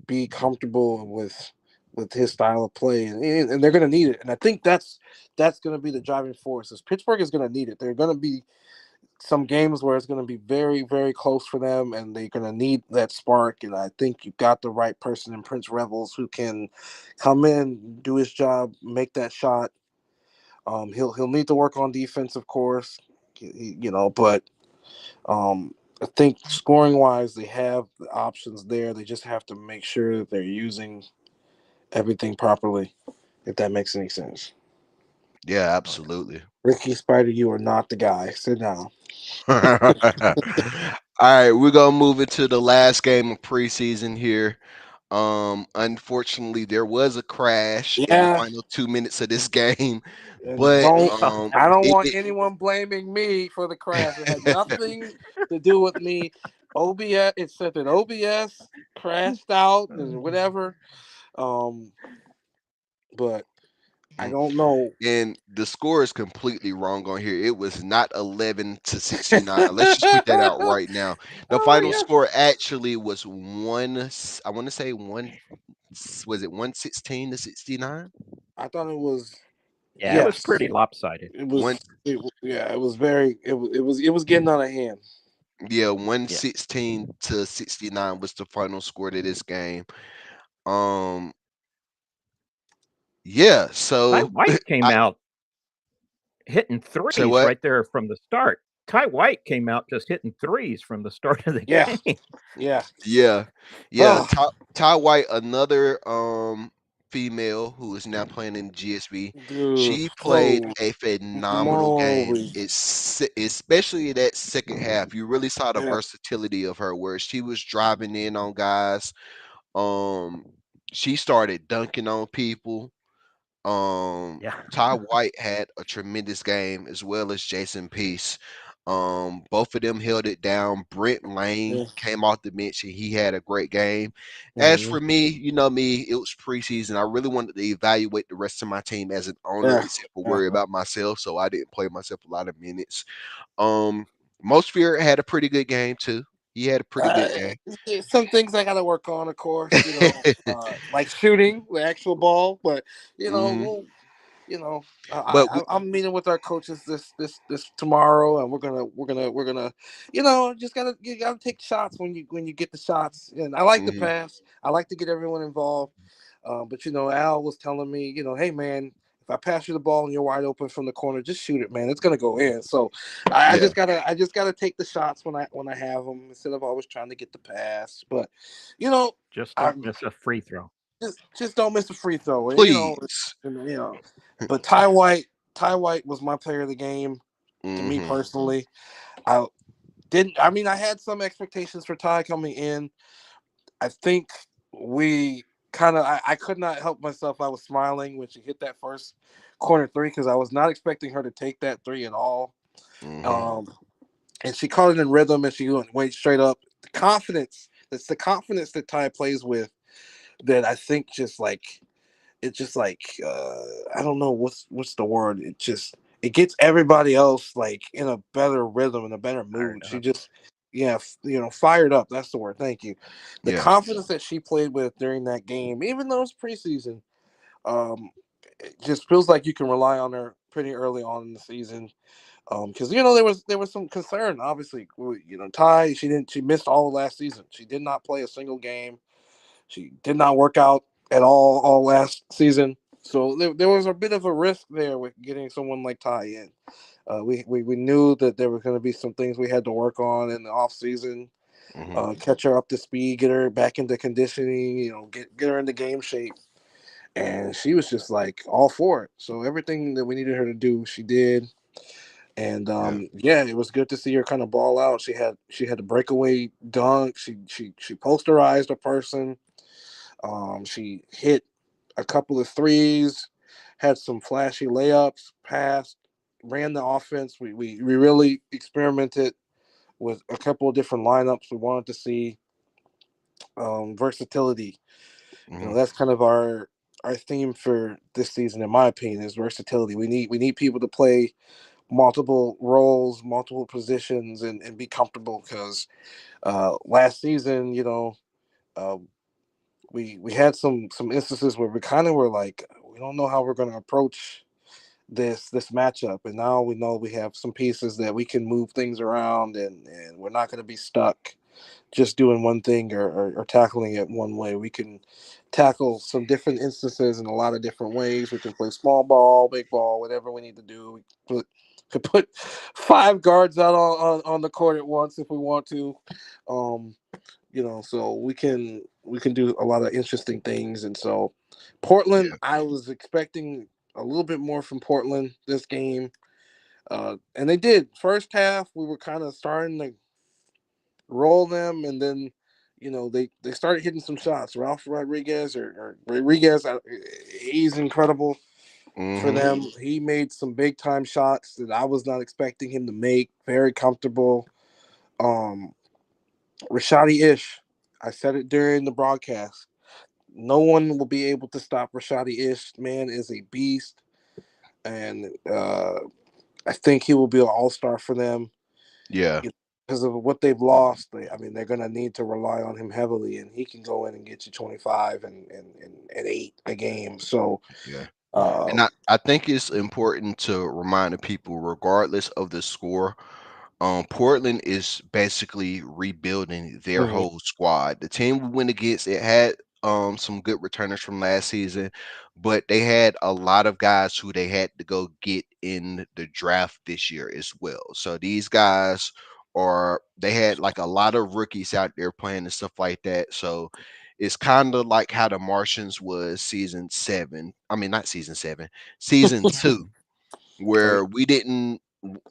be comfortable with with his style of play, and they're going to need it. And I think that's going to be the driving force. Is Pittsburgh is going to need it. They're going to be some games where it's going to be very, very close for them, and they're going to need that spark. And I think you got the right person in Prince Revels who can come in, do his job, make that shot. He'll need to work on defense, of course, but I think scoring wise, they have the options there. They just have to make sure that they're using everything properly, if that makes any sense. Yeah, absolutely. Ricky Spider, you are not the guy. Sit down. All right, we're gonna move into the last game of preseason here. Unfortunately, there was a crash in the Yeah, final 2 minutes of this game, and but don't Yeah, that I was don't it want did. anyone blaming me for the crash. It had nothing to do with me. OBS, it said that OBS crashed out and whatever. Um, but I don't know. And the score is completely wrong on here. It was not 11-69. Let's just put that out right now. The Oh final yeah, score actually was I want to say was it 116-69? I thought it was. yeah, it was Yes, pretty lopsided. it One was. Yeah, it was very. It was getting out of hand. yeah, Yeah, 116-69 was the final score to this game. Um yeah, Ty so White came I out hitting say threes what? right there from the start. Ty White came out just hitting threes from the start of the Yeah, game. yeah. Yeah. Yeah, Oh, Ty White, another female who is now playing in GSB. dude. She played Oh, a phenomenal game. moly. Especially that second half. You really saw the Yeah. versatility of her where she was driving in on guys. Um she started dunking on people. Yeah, Ty White had a tremendous game as well as Jason Peace. Both of them held it down. Brent Lane Yeah. came off the bench and he had a great game. As Mhm. for me, you know me, it was preseason. I really wanted to evaluate the rest of my team as an owner, Yeah. except for Yeah. worry about myself. So I didn't play myself a lot of minutes. Um, Mosfear had a pretty good game too. He had a pretty Uh, good game. some things I got to work on, of course. Like shooting the actual ball, but hmm we'll you know, But we, I'm meeting with our coaches this tomorrow, and we're gonna, you gotta take shots when you get the shots. And I like the mhm, pass. I like to get everyone involved. But Al was telling me, hey man, if I pass you the ball and you're wide open from the corner, just shoot it, man. It's gonna go in. So yeah, I just gotta take the shots when I have them instead of always trying to get the pass. But you know, just I don't miss a free throw. just don't miss a free throw. please. And, you know. But Ty White was my player of the game to me hmm personally. I didn't. I mean, I had some expectations for Ty coming in. I think we kind of. I could not help myself. I was smiling when she hit that first corner three because I was not expecting her to take that three at all. hmm Um, and she caught it in rhythm and she went straight up. The confidence. It's the confidence that Ty plays with that I think just like I don't know what's the word. It gets everybody else like in a better rhythm and a better Fired mood. She up. just fired up. That's the word. Thank you. The Yeah. confidence that she played with during that game, even though it's preseason, um, it just feels like you can rely on her pretty early on in the season. Because there was some concern. Obviously, Ty she missed all of last season. She did not play a single game. She did not work out at all last season. So there was a bit of a risk there with getting someone like Ty in. We knew that there were going to be some things we had to work on in the off season, hmm catch her up to speed, get her back into conditioning, get her into game shape. And she was just like all for it. So everything that we needed her to do, she did. And Yeah. yeah, it was good to see her kind of ball out. She had a breakaway dunk. She posterized a person. She hit a couple of threes, had some flashy layups, passed, ran the offense. We really experimented with a couple of different lineups. We wanted to see versatility. hmm That's kind of our theme for this season, in my opinion, is versatility. We need people to play multiple roles, multiple positions, and be comfortable because last season, uh, we had some instances where we kind of were like, we don't know how we're going to approach this matchup, and now we know we have some pieces that we can move things around, and we're not going to be stuck just doing one thing or tackling it one way. We can tackle some different instances in a lot of different ways. We can play small ball, big ball, whatever we need to do. We could put five guards out on the court at once if we want to. Um, so we can do a lot of interesting things. And so Portland, Yeah. I was expecting a little bit more from Portland this game. And they did. First half, we were kind of starting to roll them, and then they started hitting some shots. Ralph Rodriguez or Rodriguez, he's incredible for Mm-hmm. them. He made some big time shots that I was not expecting him to make. Very comfortable. Um, Rashadi Ish, I said it during the broadcast. No one will be able to stop Rashadi Ish. Man is a beast, and I think he will be an all-star for them. Yeah. Because of what they've lost. I mean, they're going to need to rely on him heavily, and he can go in and get you 25 and 8 a game. So, Yeah. And um, I think it's important to remind the people, regardless of the score, Portland is basically rebuilding their mhm, whole squad. The team we went against, it had some good returners from last season, but they had a lot of guys who they had to go get in the draft this year as well. So these guys they had like a lot of rookies out there playing and stuff like that. So it's kind of like how the Martians was season 7. I mean, not season 7, season 2, right. where we didn't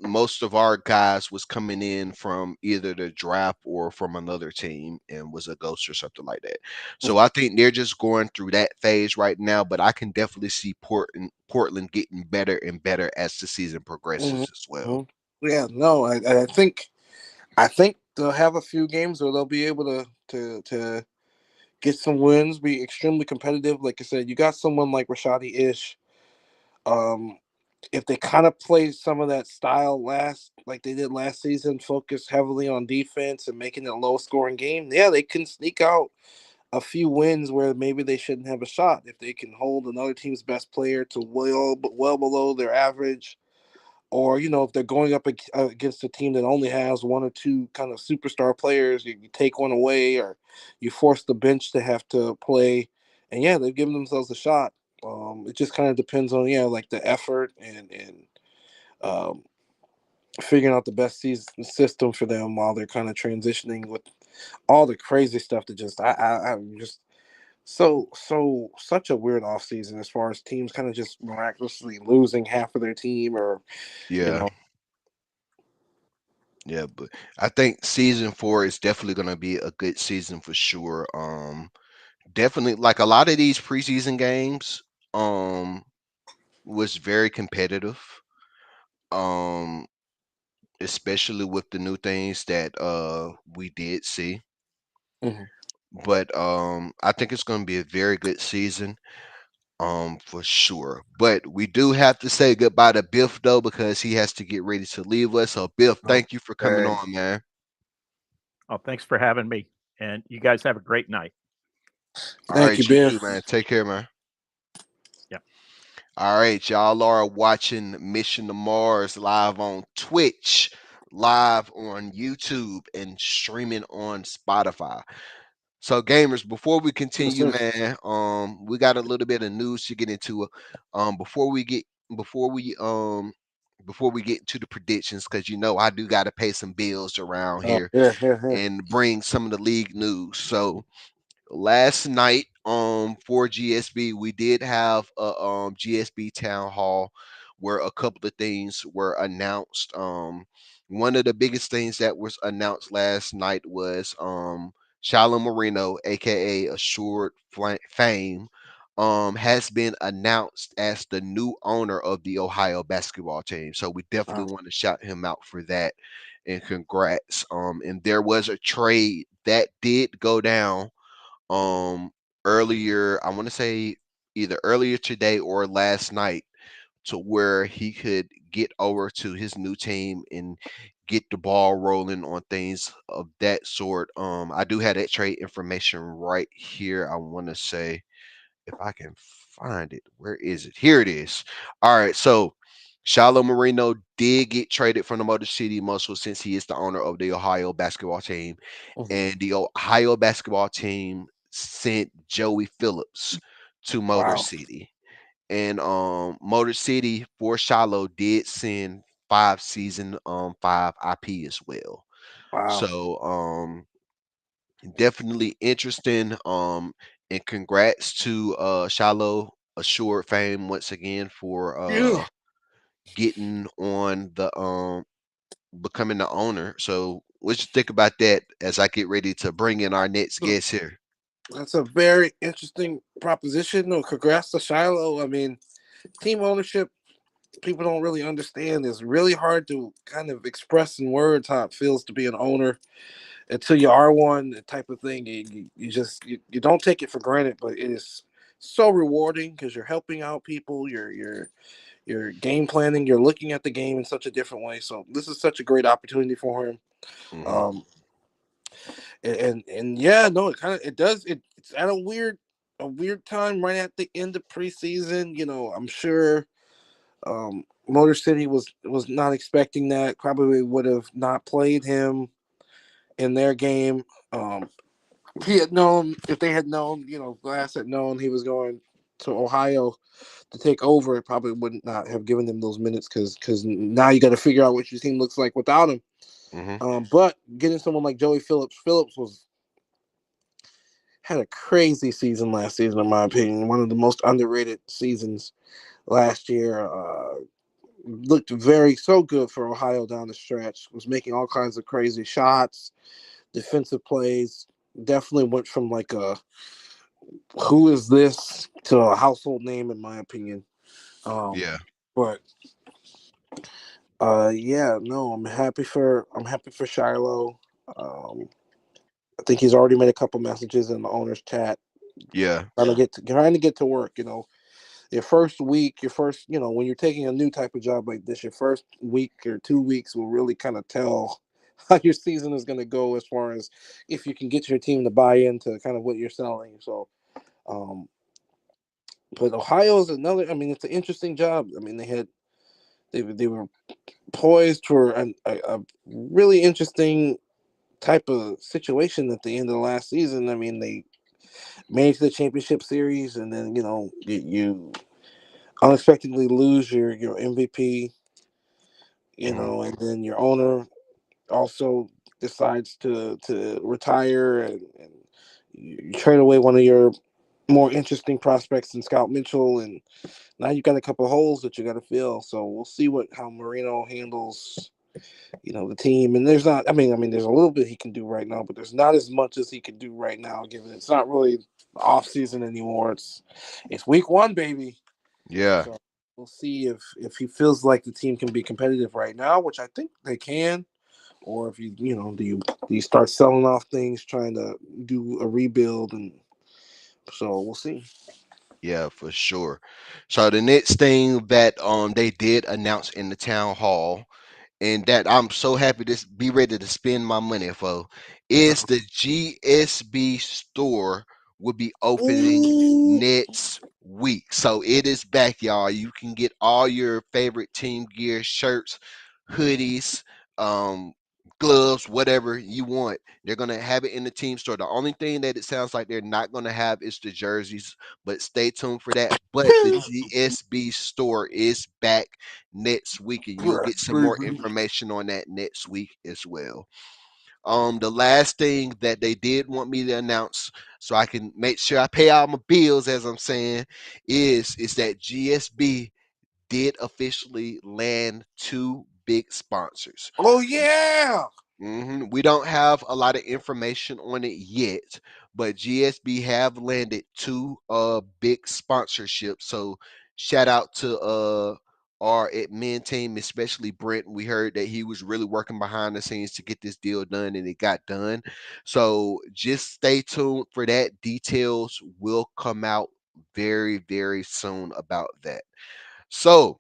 most of our guys was coming in from either the draft or from another team and was a ghost or something like that. So I think they're just going through that phase right now, but I can definitely see Portland getting better and better as the season Mhm, progresses as well. mhm. Yeah, no, I think they'll have a few games where they'll be able to get some wins, be extremely competitive. Like I said, you got someone like Rashadi Ish. Um, if they kind of play some of that style like they did last season, focus heavily on defense and making it a low scoring game, yeah, they can sneak out a few wins where maybe they shouldn't have a shot. If they can hold another team's best player to well below their average, or if they're going up against a team that only has one or two kind of superstar players, you take one away, or you force the bench to have to play, and yeah, they've given themselves a shot. It just kind of depends on like the effort and um, figuring out the best season system for them while they're kind of transitioning with all the crazy stuff that I'm just such a weird off season as far as teams kind of just miraculously losing half of their team, or you Yeah. know Yeah, but I think season 4 is definitely going to be a good season for sure. Definitely like a lot of these preseason games um was very competitive. Um especially with the new things that we did see. Mhm. But I think it's going to be a very good season for sure. But we do have to say goodbye to Biff though because he has to get ready to leave us. So Biff, thank you for coming Okay. on, man. Oh, thanks for having me. And you guys have a great night. All Thank right, you, you Biff. too, man. Take care, man. Yeah. All right, y'all are watching Mission to Mars live on Twitch, live on YouTube, and streaming on Spotify. So, gamers, before we Yes, continue, sir. man, we got a little bit of news to get into. Before we get before we get into the predictions, because I do got to pay some bills around Oh, here yeah, yeah, yeah. and bring some of the league news. So, last night for GSB we did have a GSB town hall where a couple of things were announced. One of the biggest things that was announced last night was Shalom Marino, aka Assured Fame, has been announced as the new owner of the Ohio basketball team. So we Wow. definitely want to shout him out for that and congrats. And there was a trade that did go down um earlier, I want to say either earlier today or last night, to where he could get over to his new team and get the ball rolling on things of that sort. I do have that trade information right here. I want to say if I can find it. Where is it? Here it is. All right, so Shiloh Marino did get traded from the Motor City Muscle since he is the owner of the Ohio basketball team, Mhm. and the Ohio basketball team sent Joey Phillips to Motor Wow. City. And Motor City for Shiloh did send 5 season 5 IP as well. Wow. So definitely interesting. And congrats to Shiloh Assured Fame once again for Yeah. getting on the becoming the owner. So what you think about that as I get ready to bring in our next guest here? That's a very interesting proposition. No, congrats to Shiloh. I mean, team ownership, people don't really understand. It's really hard to kind of express in words how it feels to be an owner until you are one, the type of thing. You just you don't take it for granted, but it is so rewarding because you're helping out people. You're game planning. You're looking at the game in such a different way. So this is such a great opportunity for him. Hmm. Um, and yeah, no, it kind of it does it's at a weird time right at the end of preseason. You know, I'm sure Motor City was not expecting that. Probably would have not played him in their game. If he had known, if they had known, you know, Glass had known he was going to Ohio to take over, it probably would not have given them those minutes because now you got to figure out what your team looks like without him. Hmm. But getting someone like Joey Phillips, Phillips was had a crazy season last season, in my opinion. One of the most underrated seasons last year. Looked very so good for Ohio down the stretch. Was making all kinds of crazy shots, defensive plays. Definitely went from like a who is this to a household name, in my opinion. Um, Yeah. but yeah, no, I'm happy for Shiloh. Um, I think he's already made a couple messages in the owners chat, Yeah. trying to get to work. You know, your first week, your first, you know, when you're taking a new type of job like this, your first week or 2 weeks will really kind of tell how your season is going to go as far as if you can get your team to buy into kind of what you're selling. So, um, but Ohio is another. I mean, it's an interesting job. I mean, they were poised for a really interesting type of situation at the end of the last season. I mean, they made it to the championship series, and then you unexpectedly lose your MVP, you Hmm. know, and then your owner also decides to retire, and you trade away one of your more interesting prospects in Scout Mitchell, and now you got a couple of holes that you got to fill. So we'll see what how Marino handles, you know, the team. And there's not, I mean, there's a little bit he can do right now, but there's not as much as he can do right now. Given it's not really off season anymore. It's week one, baby. Yeah. So we'll see if he feels like the team can be competitive right now, which I think they can, or if you know do you start selling off things, trying to do a rebuild, and so we'll see. Yeah, for sure. So the next thing that they did announce in the town hall, and that I'm so happy to be ready to spend my money for, is the GSB store will be opening Ooh, next week. So it is back, y'all. You can get all your favorite team gear, shirts, hoodies, um, gloves, whatever you want. They're gonna have it in the team store. The only thing that it sounds like they're not gonna have is the jerseys, but stay tuned for that. But the GSB store is back next week, and you'll yes, get some more baby. information on that next week as well. The last thing that they did want me to announce, so I can make sure I pay all my bills, as I'm saying, is that GSB did officially land two big sponsors. Oh yeah. We don't have a lot of information on it yet, but GSB have landed two big sponsorships. So shout out to our admin team, especially Brent. We heard that he was really working behind the scenes to get this deal done, and it got done. So just stay tuned for that. Details will come out very, very soon about that. So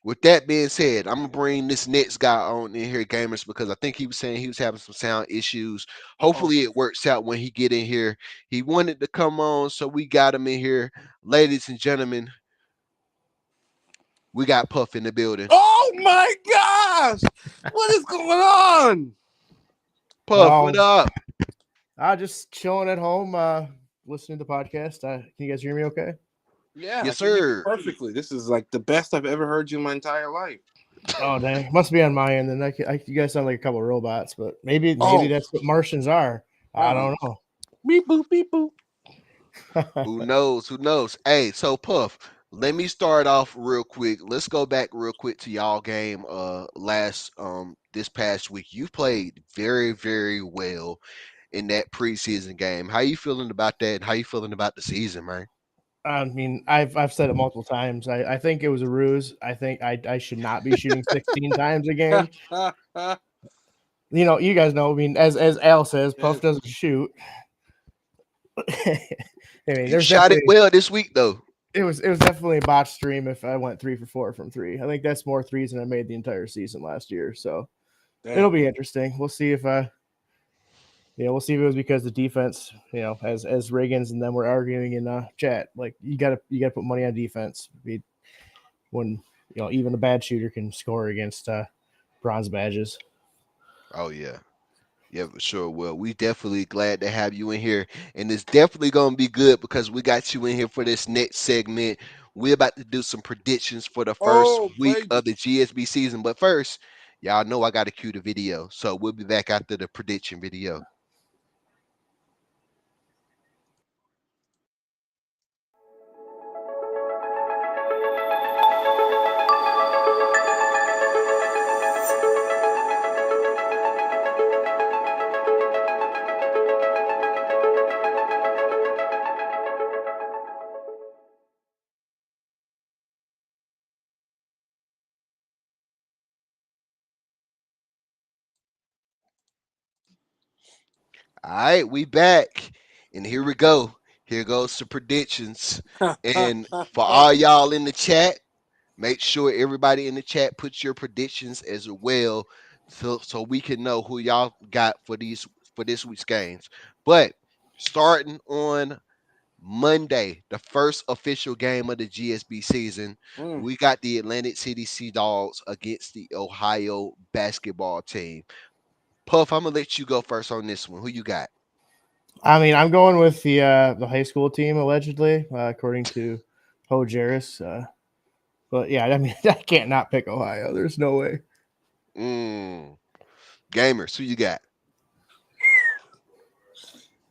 With that being said, I'm gonna bring this next guy on in here, gamers, because I think he was saying he was having some sound issues. Uh-oh. Hopefully, it works out when he get in here. He wanted to come on, so we got him in here, ladies and gentlemen. We got Puff in the building. Oh my gosh! What is going on? Puff, what up? Just chilling at home, listening to the podcast. Can you guys hear me okay? Yeah, I Yes, can hear you sir. perfectly. This is like the best I've ever heard you in my entire life. Oh, dang. Must be on my end. Then you guys sound like a couple of robots, but maybe Oh. that's what Martians are. I don't know. Beep boop beep boop. Who knows? Who knows? Hey, so Puff, let me start off real quick. Let's go back real quick to y'all game this past week. You played very, very well in that preseason game. How you feeling about that? And how you feeling about the season, man? I mean, I've said it multiple times. I think it was a ruse. I think I should not be shooting 16 times a game. You guys know. I mean, as Al says, Puff doesn't shoot. I mean, You shot it well this week, though. It was definitely a botch stream if I went 3 for 4 from 3. I think that's more threes than I made the entire season last year. So it'll be interesting. We'll see if we'll see if it was because the defense, as Reagan's and them were arguing in chat, like you gotta put money on defense. When even a bad shooter can score against bronze badges. Oh yeah. Yeah, for sure. Well, we definitely glad to have you in here, and it's definitely gonna be good because we got you in here for this next segment. We're about to do some predictions for the first week of the GSB season, but first, y'all know I got to cue the video, so we'll be back after the prediction video. All right, we back, and here we go. Here goes the predictions, and for all y'all in the chat, make sure everybody in the chat puts your predictions as well, so we can know who y'all got for this week's games. But starting on Monday, the first official game of the GSB season, we got the Atlantic City Sea Dogs against the Ohio basketball team. Puff, I'm gonna let you go first on this one. Who you got? I mean, I'm going with the high school team allegedly, according to Ho Jarris. But yeah, I mean, I can't not pick Ohio. There's no way. Gamers, who you got?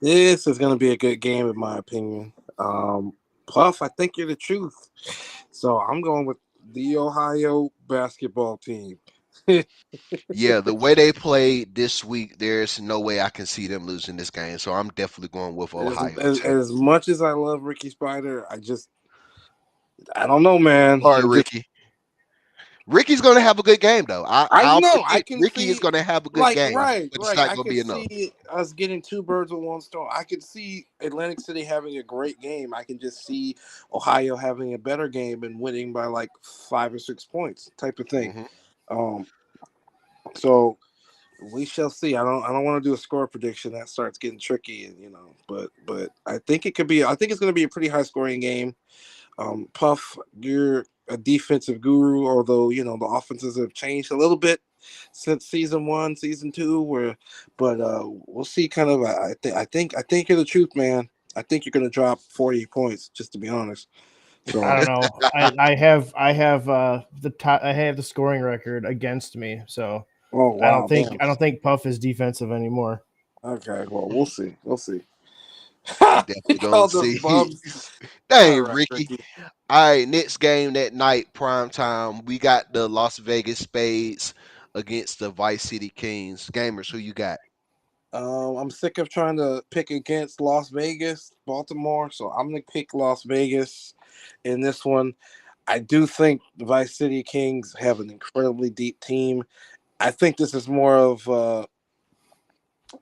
This is going to be a good game, in my opinion. Puff, I think you're the truth. So I'm going with the Ohio basketball team. Yeah, the way they played this week, there's no way I can see them losing this game. So I'm definitely going with Ohio. As much as I love Ricky Spider, I don't know, man. Sorry, Ricky. Ricky's going to have a good game, though. I know. I can Ricky see, is going to have a good game, right. but it's not I going to can be enough. see us getting two birds with one stone. I could see Atlantic City having a great game. I can just see Ohio having a better game and winning by like 5 or 6 points, type of thing. So we shall see. I don't want to do a score prediction. That starts getting tricky, and but I think it could be. I think it's going to be a pretty high scoring game. Puff, you're a defensive guru, although the offenses have changed a little bit since season 1, season 2. But we'll see. Kind of, I think you're the truth, man. I think you're going to drop 40 points, just to be honest. So I don't know. I have the scoring record against me, so I don't think Puff is defensive anymore. Okay, well we'll see. Definitely gonna see. Dang, Ricky. All right, next game that night, prime time. We got the Las Vegas Spades against the Vice City Kings. Gamers, who you got? I'm sick of trying to pick against Las Vegas, Baltimore, so I'm gonna pick Las Vegas in this one. I do think the Vice City Kings have an incredibly deep team. I think this is more of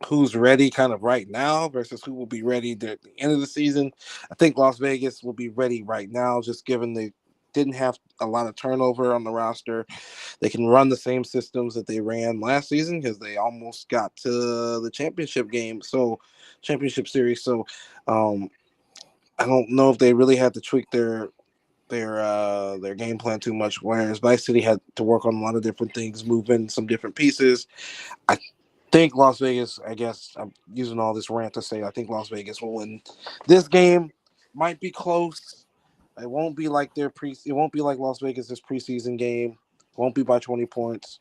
who's ready kind of right now versus who will be ready at the end of the season. I think Las Vegas will be ready right now, just given the didn't have a lot of turnover on the roster. They can run the same systems that they ran last season because they almost got to the championship game, so championship series. So um, I don't know if they really had to tweak their game plan too much. Whereas Vice City had to work on a lot of different things, move in some different pieces. I think Las Vegas. I guess I'm using all this rant to say I think Las Vegas will win this game. Might be close. It won't be like their pre. It won't be like Las Vegas' preseason game. Won't be by 20 points.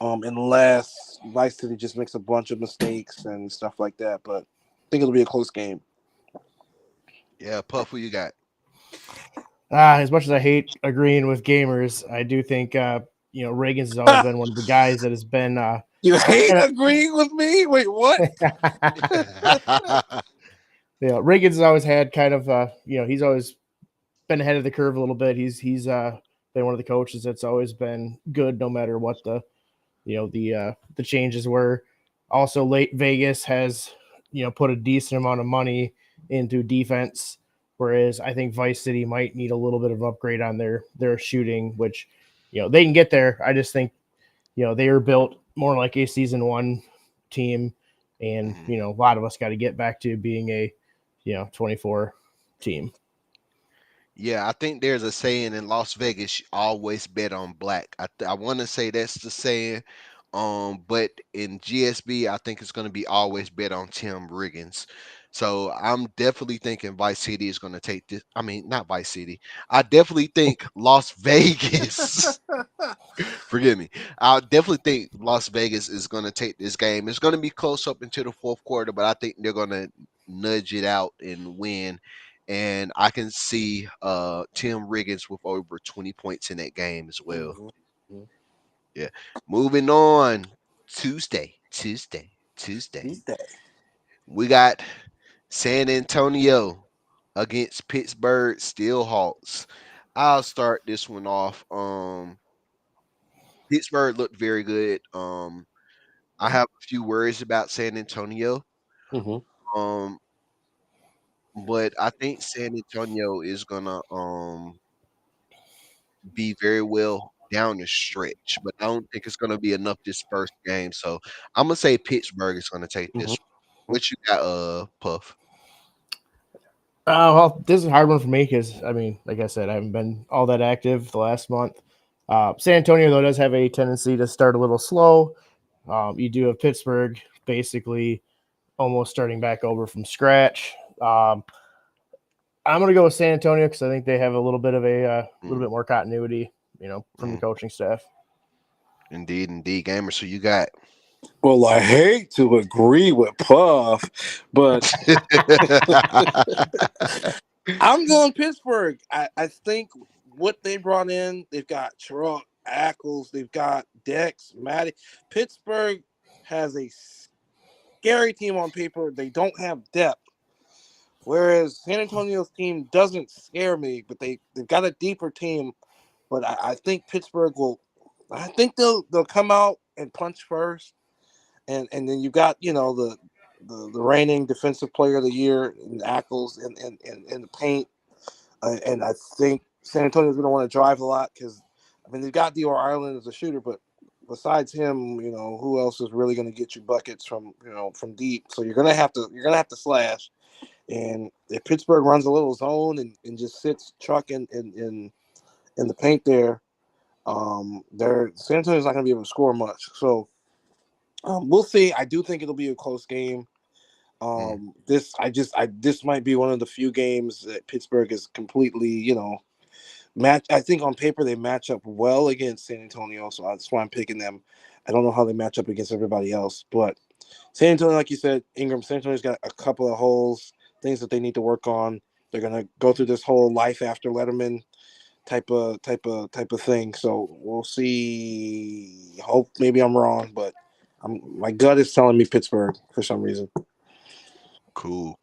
Unless Vice City just makes a bunch of mistakes and stuff like that. But I think it'll be a close game. Yeah, Puff, who you got? As much as I hate agreeing with gamers, I do think Reagan's has always been one of the guys that has been. You hate kinda- agreeing with me? Wait, what? Reagan's has always had kind of he's always been ahead of the curve a little bit. He's been one of the coaches that's always been good no matter what the changes were. Also, late Vegas has put a decent amount of money into defense, whereas I think Vice City might need a little bit of an upgrade on their shooting, which they can get there. I just think they are built more like a season one team, and a lot of us got to get back to being a 24 team. Yeah, I think there's a saying in Las Vegas, you always bet on black. I want to say that's the saying. But in GSB, I think it's going to be always bet on Tim Riggins. So I'm definitely thinking Vice City is going to take this. I mean, not Vice City. I definitely think Las Vegas. Forgive me. I definitely think Las Vegas is going to take this game. It's going to be close up into the fourth quarter, but I think they're going to nudge it out and win. And I can see Tim Riggins with over 20 points in that game as well. Mhm. Yeah. Moving on. Tuesday. Tuesday. We got San Antonio against Pittsburgh Steelhawks. I'll start this one off. Pittsburgh looked very good. I have a few worries about San Antonio. Mm-hmm. Um, but I think San Antonio is gonna be very well down the stretch, but I don't think it's gonna be enough this first game. So I'm gonna say Pittsburgh is gonna take this. What you got, Puff? Well, this is a hard one for me because I mean, like I said, I haven't been all that active the last month. San Antonio though does have a tendency to start a little slow. You do have Pittsburgh basically almost starting back over from scratch. I'm going to go with San Antonio because I think they have a little bit of a little bit more continuity, from the coaching staff. Indeed, Gamer. So you got. Well, I hate to agree with Puff, but I'm going Pittsburgh. I think what they brought in, they've got Truck, Ackles, they've got Dex, Matty. Pittsburgh has a scary team on paper. They don't have depth. Whereas San Antonio's team doesn't scare me, but they've got a deeper team. But I think Pittsburgh will. I think they'll come out and punch first, and then you got the reigning defensive player of the year in Ackles and the paint, and I think San Antonio's going to want to drive a lot because I mean they've got Dior Ireland as a shooter, but besides him, who else is really going to get you buckets from deep? So you're gonna have to slash. And if Pittsburgh runs a little zone and just sits Truck in the paint there, San Antonio's not going to be able to score much. So we'll see. I do think it'll be a close game. This might be one of the few games that Pittsburgh is completely match. I think on paper they match up well against San Antonio, so that's why I'm picking them. I don't know how they match up against everybody else, but San Antonio, like you said, Ingram, San Antonio's got a couple of holes, things that they need to work on. They're gonna go through this whole life after Letterman type of thing. So we'll see. Hope maybe I'm wrong, but my gut is telling me Pittsburgh for some reason. Cool.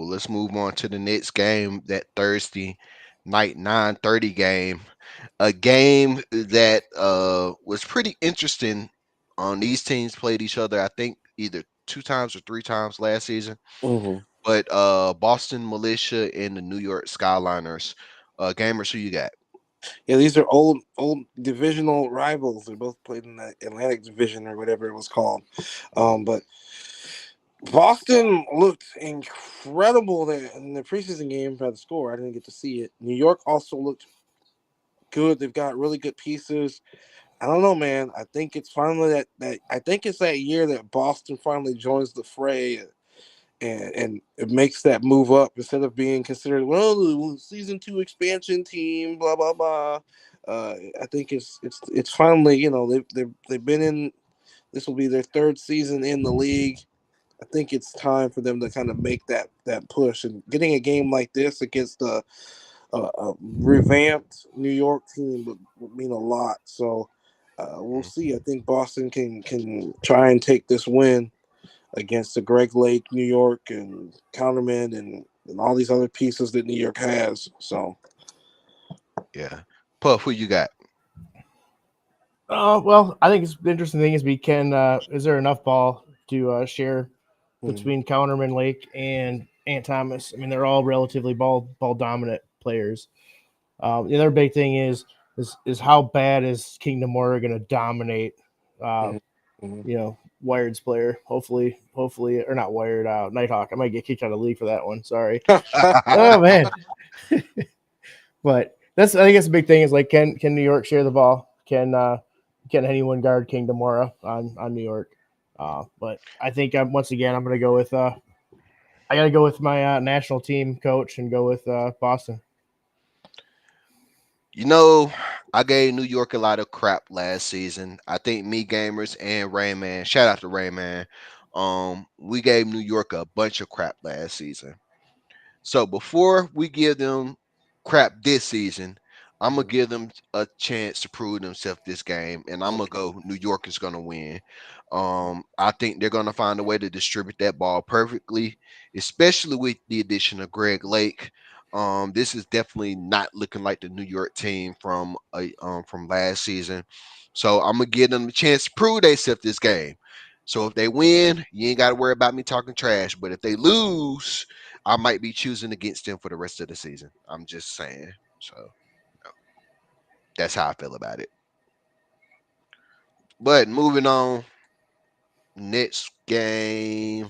Let's move on to the next game, that Thursday night 9:30 game. A game that was pretty interesting. These teams played each other, I think, either 2 times or 3 times last season. Mm-hmm. But Boston Militia and the New York Skyliners. Gamers, who you got? Yeah, these are old divisional rivals. They both played in the Atlantic Division or whatever it was called. But Boston looked incredible there in the preseason game by the score. I didn't get to see it. New York also looked good. They've got really good pieces. I don't know, man. I think it's finally that I think it's that year that Boston finally joins the fray and it makes that move up instead of being considered the season 2 expansion team, blah blah blah. I think it's finally, they've been in. This will be their 3rd season in the league. I think it's time for them to kind of make that push, and getting a game like this against a revamped New York team would mean a lot. So we'll see. I think Boston can try and take this win against the Greg Lake, New York, and Counterman, and all these other pieces that New York has. So Yeah. Puff, who you got? Well, I think the interesting thing is we can. Is there enough ball to share between Counterman, Lake, and Ant Thomas? I mean, they're all relatively ball dominant players. The other big thing is how bad is Kingdom Mora going to dominate? Wired's player. Hopefully, or not Wired. Nighthawk. I might get kicked out of the league for that one. Sorry. Oh man. But I think that's the big thing is like can New York share the ball? Can anyone guard Kingdom Mora on New York? But I think once again I'm going to go with I got to go with my national team coach and go with Boston. I gave New York a lot of crap last season. I think me gamers and Rayman, shout out to Rayman. We gave New York a bunch of crap last season. So before we give them crap this season, I'm gonna give them a chance to prove themselves this game, and I'm gonna go New York is gonna win. I think they're gonna find a way to distribute that ball perfectly, especially with the addition of Greg Lake. This is definitely not looking like the New York team from last season. So I'm gonna give them a chance to prove themselves this game. So if they win, you ain't got to worry about me talking trash. But if they lose, I might be choosing against them for the rest of the season. I'm just saying. So that's how I feel about it. But moving on, next game.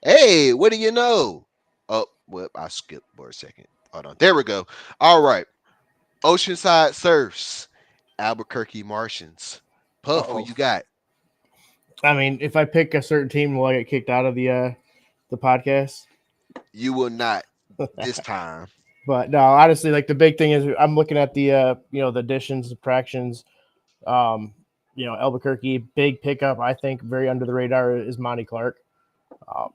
Hey, what do you know? Oh, well, I skipped for a second. Hold on. There we go. All right. Oceanside Surfs, Albuquerque Martians. Puff, who you got? I mean, if I pick a certain team, will I get kicked out of the podcast? You will not this time. But no, honestly, like the big thing is I'm looking at the the additions, subtractions. Albuquerque, big pickup. I think very under the radar is Monty Clark. A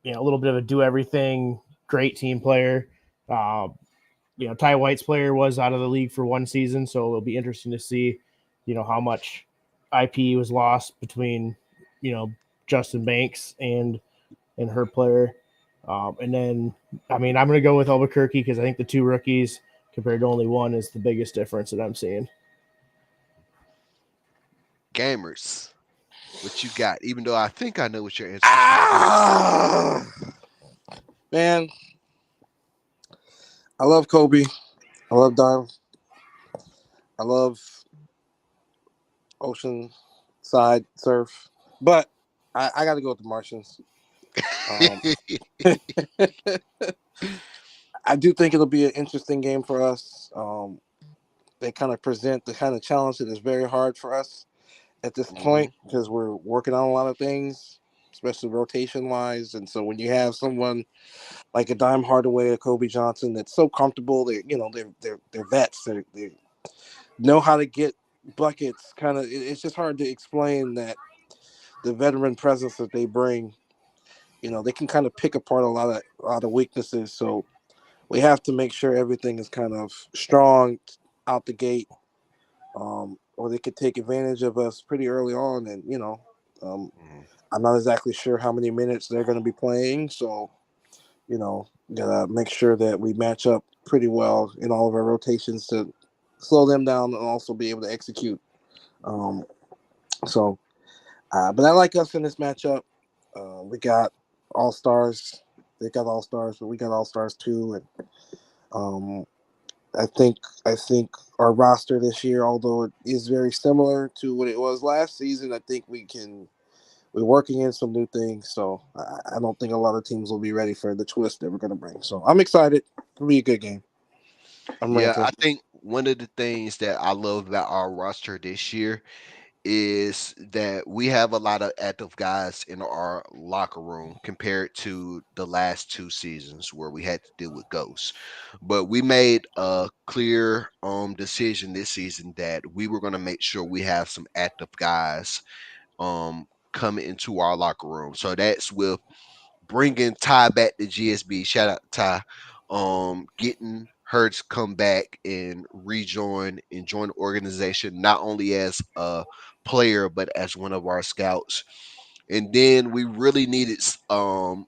little bit of a do everything, great team player. Ty White's player was out of the league for one season, so it'll be interesting to see, how much IP was lost between, Justin Banks and her player. And then, I mean, I'm going to go with Albuquerque because I think the 2 rookies compared to only one is the biggest difference that I'm seeing. Gamers, what you got? Even though I think I know what your answer is. Man, I love Kobe. I love Don. I love Ocean Side Surf. But I got to go with the Martians. I do think it'll be an interesting game for us. They kind of present the kind of challenge that is very hard for us at this point because we're working on a lot of things, especially rotation wise. And so when you have someone like a Dime Hardaway or Kobe Johnson that's so comfortable, they're vets. They know how to get buckets. Kind of, it's just hard to explain that the veteran presence that they bring. They can kind of pick apart a lot of weaknesses. So we have to make sure everything is kind of strong out the gate, or they could take advantage of us pretty early on. And I'm not exactly sure how many minutes they're going to be playing, so gotta make sure that we match up pretty well in all of our rotations to slow them down and also be able to execute. But I like us in this matchup. We got all stars. They got all stars, but we got all stars too. And I think our roster this year, although it is very similar to what it was last season, I think we're working in some new things. So I don't think a lot of teams will be ready for the twist that we're going to bring. So I'm excited. It'll be a good game. I'm Yeah, ranting. I think one of the things that I love about our roster this year is that we have a lot of active guys in our locker room compared to the last two seasons where we had to deal with ghosts. But we made a clear decision this season that we were going to make sure we have some active guys coming into our locker room. So that's with bringing Ty back to GSB. Shout out to Ty. Getting her to come back and rejoin and join the organization, not only as a player but as one of our scouts. And then we really needed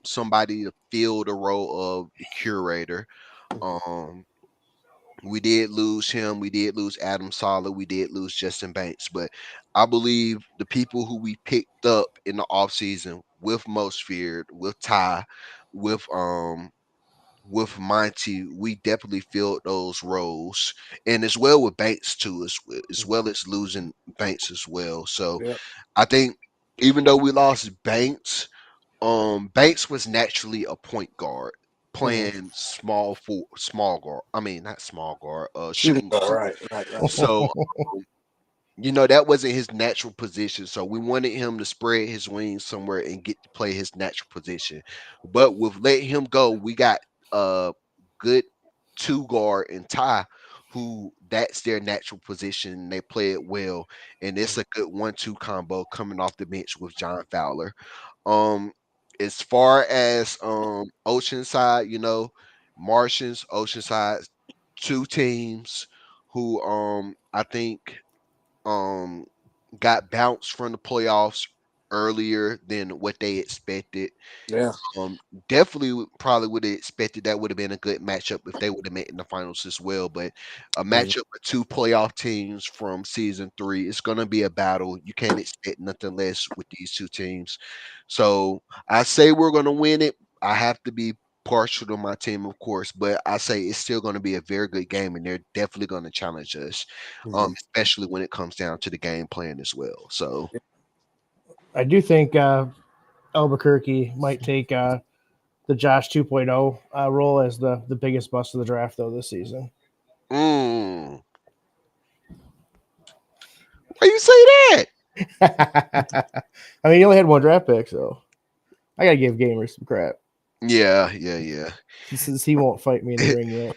somebody to fill the role of the curator. Um, we did lose him. We did lose Adam Sala. We did lose Justin Banks. But I believe the people who we picked up in the offseason with Most Feared, with Ty, with with Monty, we definitely filled those roles. And as well with Banks too, as well as losing Banks as well. So Yeah. I think even though we lost Banks, Banks was naturally a point guard Mm-hmm. playing small guard. I mean, not small guard, Shooting shooting guard. guard. Right. So that wasn't his natural position. So we wanted him to spread his wings somewhere and get to play his natural position. But with letting him go, we got a good two guard and Ty, who that's their natural position. They play it well, and it's a good 1-2 combo coming off the bench with John Fowler. Um, as far as Oceanside, Martians, Oceanside, two teams who I think um got bounced from the playoffs earlier than what they expected. Yeah. Um, Definitely probably would have expected that would have been a good matchup if they would have met in the finals as well. But a Mhm. matchup with two playoff teams from season three, it's gonna be a battle. You can't expect nothing less with these two teams. So I say we're gonna win it. I have to be partial to my team, of course, but I say it's still going to be a very good game, and they're definitely going to challenge us, Mhm. especially when it comes down to the game plan as well. So, I do think Albuquerque might take the Josh 2.0 role as the biggest bust of the draft though this season. why you say that? I mean, he only had one draft pick, so I gotta give Gamers some crap Yeah. since he won't fight me in the ring yet.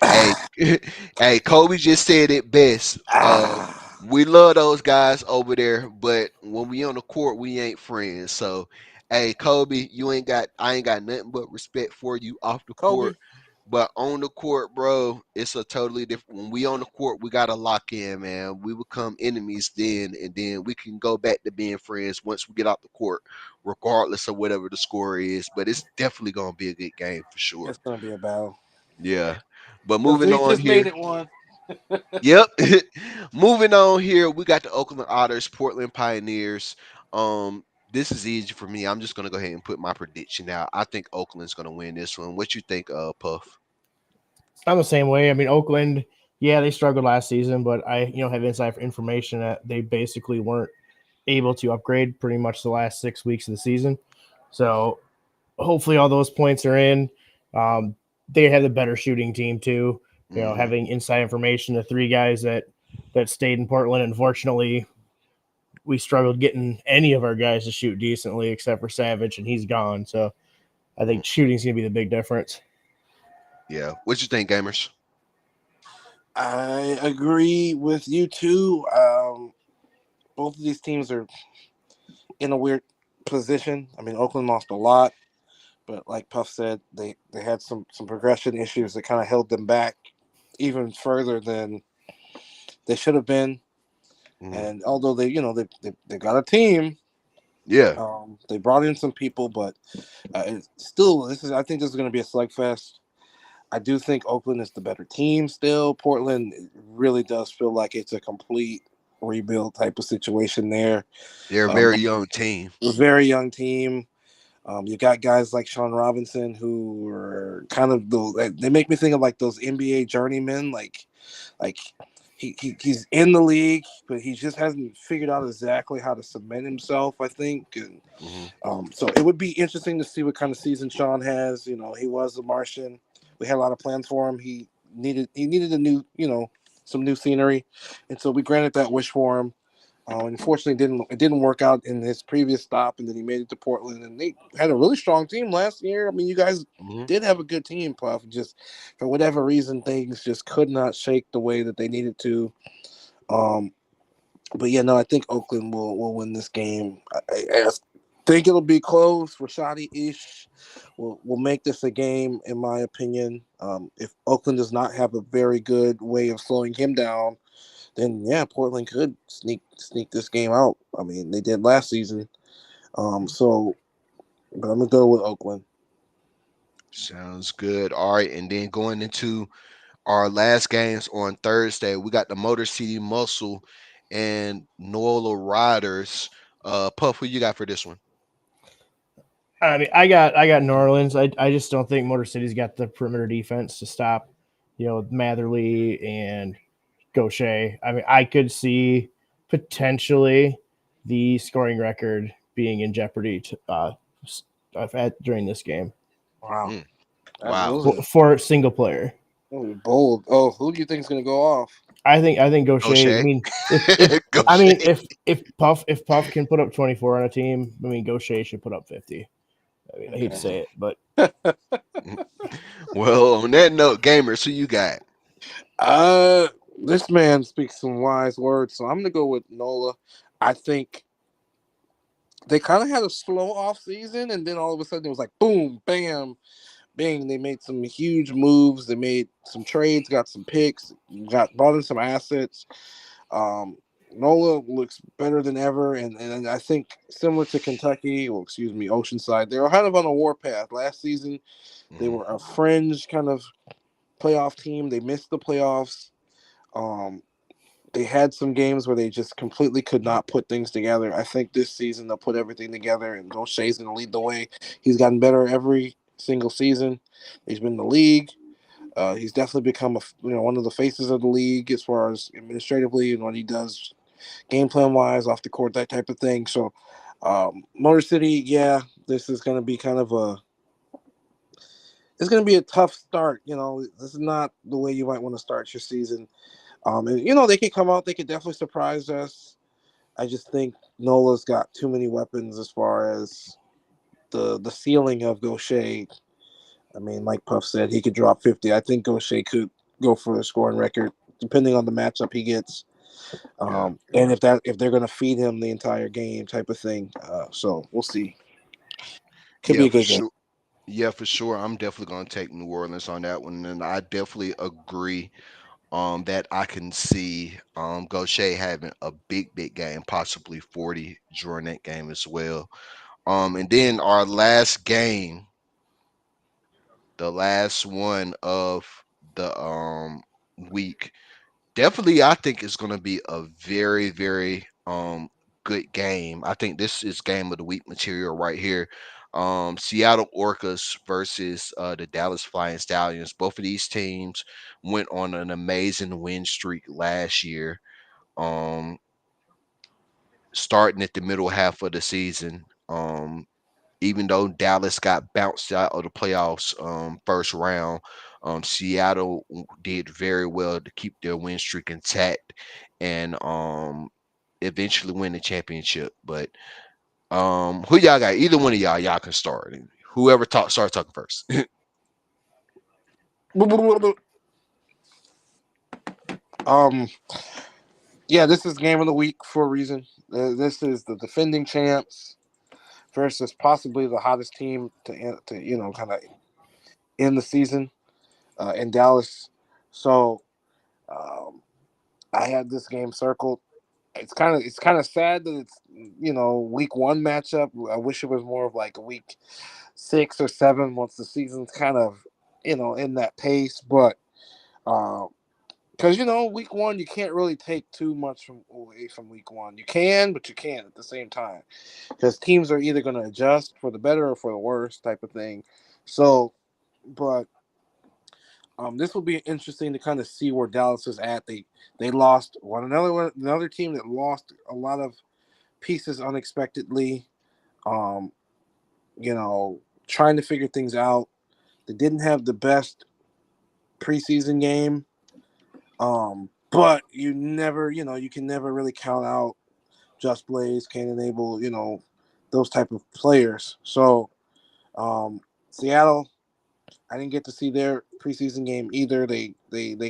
Hey, hey, Kobe just said it best. Ah. We love those guys over there, but when we on the court, we ain't friends. So, hey, Kobe, I ain't got nothing but respect for you off the Kobe. court. But on the court, bro, it's a totally different. When we on the court, we gotta lock in, man. We become enemies then, and then we can go back to being friends once we get out the court, regardless of whatever the score is. But it's definitely gonna be a good game for sure. It's gonna be a battle. Yeah. But Because moving we on just made here. it one. Yep. Moving on here, we got the Oakland Otters, Portland Pioneers. This is easy for me. I'm just gonna go ahead and put my prediction out. I think Oakland's gonna win this one. What you think, Puff? I'm the same way. I mean, Oakland, yeah, they struggled last season, but I have inside information that they basically weren't able to upgrade pretty much the last 6 weeks of the season. So hopefully all those points are in. They have the better shooting team too. Hmm. Having inside information, the three guys that stayed in Portland, unfortunately, we struggled getting any of our guys to shoot decently except for Savage, and he's gone. So I think shooting's gonna be the big difference. Yeah. What you think, gamers? I agree with you too. Both of these teams are in a weird position. I mean, Oakland lost a lot, but like Puff said, they had some progression issues that kind of held them back even further than they should have been. Mhm. And although they got a team, Yeah. they brought in some people, but still, I think this is going to be a slugfest. I do think Oakland is the better team still. Portland really does feel like it's a complete rebuild type of situation there. They're a Um, very young team. very young team. You got guys like Sean Robinson who are kind of they make me think of like those NBA journeymen, like he's in the league, but he just hasn't figured out exactly how to cement himself, I think. And Hmm. so it would be interesting to see what kind of season Sean has. He was a Martian. We had a lot of plans for him. He needed a new, some new scenery, and so we granted that wish for him. Unfortunately, it didn't work out in his previous stop, and then he made it to Portland, and they had a really strong team last year. I mean, you guys Hmm. did have a good team, Puff. Just for whatever reason, things just could not shake the way that they needed to. Um, but yeah, no, I think Oakland will win this game. I think it'll be close. Rashadi Ish will make this a game, in my opinion. If Oakland does not have a very good way of slowing him down, then yeah, Portland could sneak this game out. I mean, they did last season. But I'm gonna go with Oakland. Sounds good. All right, and then going into our last games on Thursday, we got the Motor City Muscle and Nola Riders. Puff, who you got for this one? I mean, I got New Orleans. I just don't think Motor City's got the perimeter defense to stop, Matherly and Gaucher. I mean, I could see potentially the scoring record being in jeopardy during this game Wow, Mm, that, wow. those, are, for single player. those are bold. Oh, who do you think is gonna go off? I think Gaucher. I O'Shea. mean, if I Gaucher. mean if Puff can put up 24 on a team, I mean Gaucher should put up 50. I mean, I hate to Okay. say it, but Well, on that note, gamers, who you got? Uh, this man speaks some wise words, so I'm gonna go with Nola. I think they kind of had a slow off season, and then all of a sudden it was like boom, bam, bang. They made some huge moves. They made some trades, got some picks, brought in some assets. Um, Nola looks better than ever, and I think similar to Kentucky, or excuse me, Oceanside, they were kind of on a warpath last season. They Mhm. were a fringe kind of playoff team. They missed the playoffs. Um, they had some games where they just completely could not put things together. I think this season they'll put everything together, and O'Shea's going to lead the way. He's gotten better every single season. He's been in the league. He's definitely become one of the faces of the league as far as administratively and what he does game plan wise off the court, that type of thing. So, Motor City, yeah, this is going to be kind of it's going to be a tough start. This is not the way you might want to start your season. And they could come out, they could definitely surprise us. I just think Nola's got too many weapons as far as the ceiling of Gaucher. I mean, like Puff said, he could drop 50. I think Gaucher could go for a scoring record, depending on the matchup he gets. Yeah. And if they're gonna feed him the entire game, type of thing. So we'll see. Could be Yeah, a for good game. sure. Yeah, for sure. I'm definitely going to take New Orleans on that one, and I definitely agree that I can see Gaucher having a big game, possibly 40 during that game as well. And then our last game, the last one of the week, definitely I think it's going to be a very good game. I think this is game of the week material right here. Seattle Orcas versus the Dallas Flying Stallions. Both of these teams went on an amazing win streak last year. Um, Starting at the middle half of the season. Even though Dallas got bounced out of the playoffs first round, Seattle did very well to keep their win streak intact and eventually win the championship. But who y'all got? Either one of y'all can start. Whoever start talking first. Um, yeah, this is game of the week for a reason. This is the defending champs versus possibly the hottest team to kind of end the season in Dallas. So um, I had this game circled. It's kind of sad that it's week one matchup. I wish it was more of like a week 6 or 7 once the season's kind of in that pace. But uh, Because week one you can't really take too much away from week one. You can, but you can't at the same time, because teams are either going to adjust for the better or for the worse type of thing. So, but this will be interesting to kind of see where Dallas is at. They lost another team that lost a lot of pieces unexpectedly. Um, trying to figure things out. They didn't have the best preseason game. But you never, you can never really count out Just Blaze, Canon Abel, those type of players. So, Seattle, I didn't get to see their preseason game either. They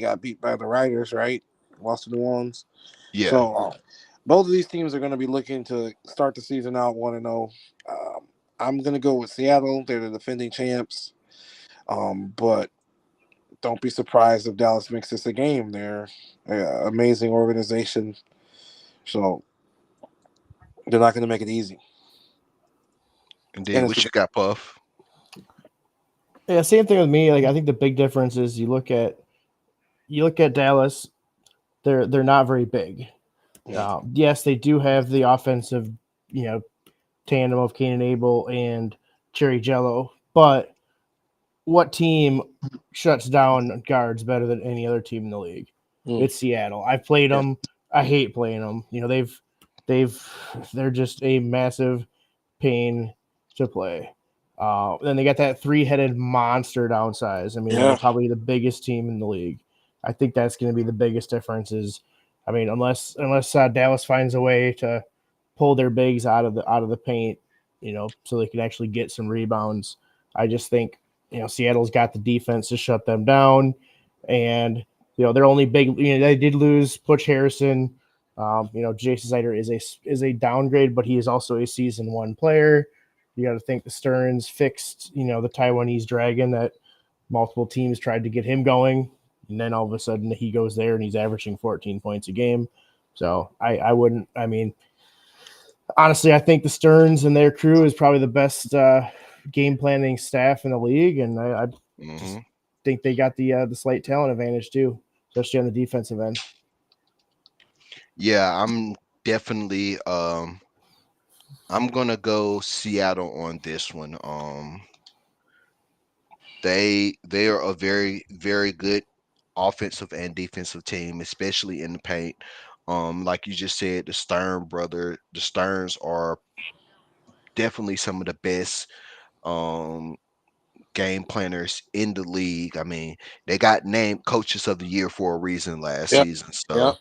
got beat by the Riders, right? Lost to New Orleans. Yeah. So, both of these teams are going to be looking to start the season out 1-0. I'm going to go with Seattle. They're the defending champs. But don't be surprised if Dallas makes this a game. They're an amazing organization. So they're not going to make it easy. Indeed. What you got, Puff? Yeah, same thing with me. Like I think the big difference is you look at Dallas. They're not very big. Yes, they do have the offensive, tandem of Canon Abel and Cherry Jello, but what team shuts down guards better than any other team in the league? It's Seattle. I've played them. I hate playing them. They're just a massive pain to play. Then they got that 3-headed monster downsize. I mean, they're probably the biggest team in the league. I think that's going to be the biggest difference. Unless Dallas finds a way to pull their bigs out of the paint, so they can actually get some rebounds. I just think Seattle's got the defense to shut them down, and they're only big. They did lose Butch Harrison. Jason Seider is a downgrade, but he is also a season 1 player. You got to think the Stearns fixed, the Taiwanese dragon that multiple teams tried to get him going. And then all of a sudden he goes there and he's averaging 14 points a game. So honestly, I think the Stearns and their crew is probably the best game planning staff in the league. And I just think they got the slight talent advantage too, especially on the defensive end. Yeah, I'm definitely I'm gonna go Seattle on this one. They are a very, very good offensive and defensive team, especially in the paint. Like you just said, the Stearns are definitely some of the best game planners in the league. I mean, they got named coaches of the year for a reason last season. So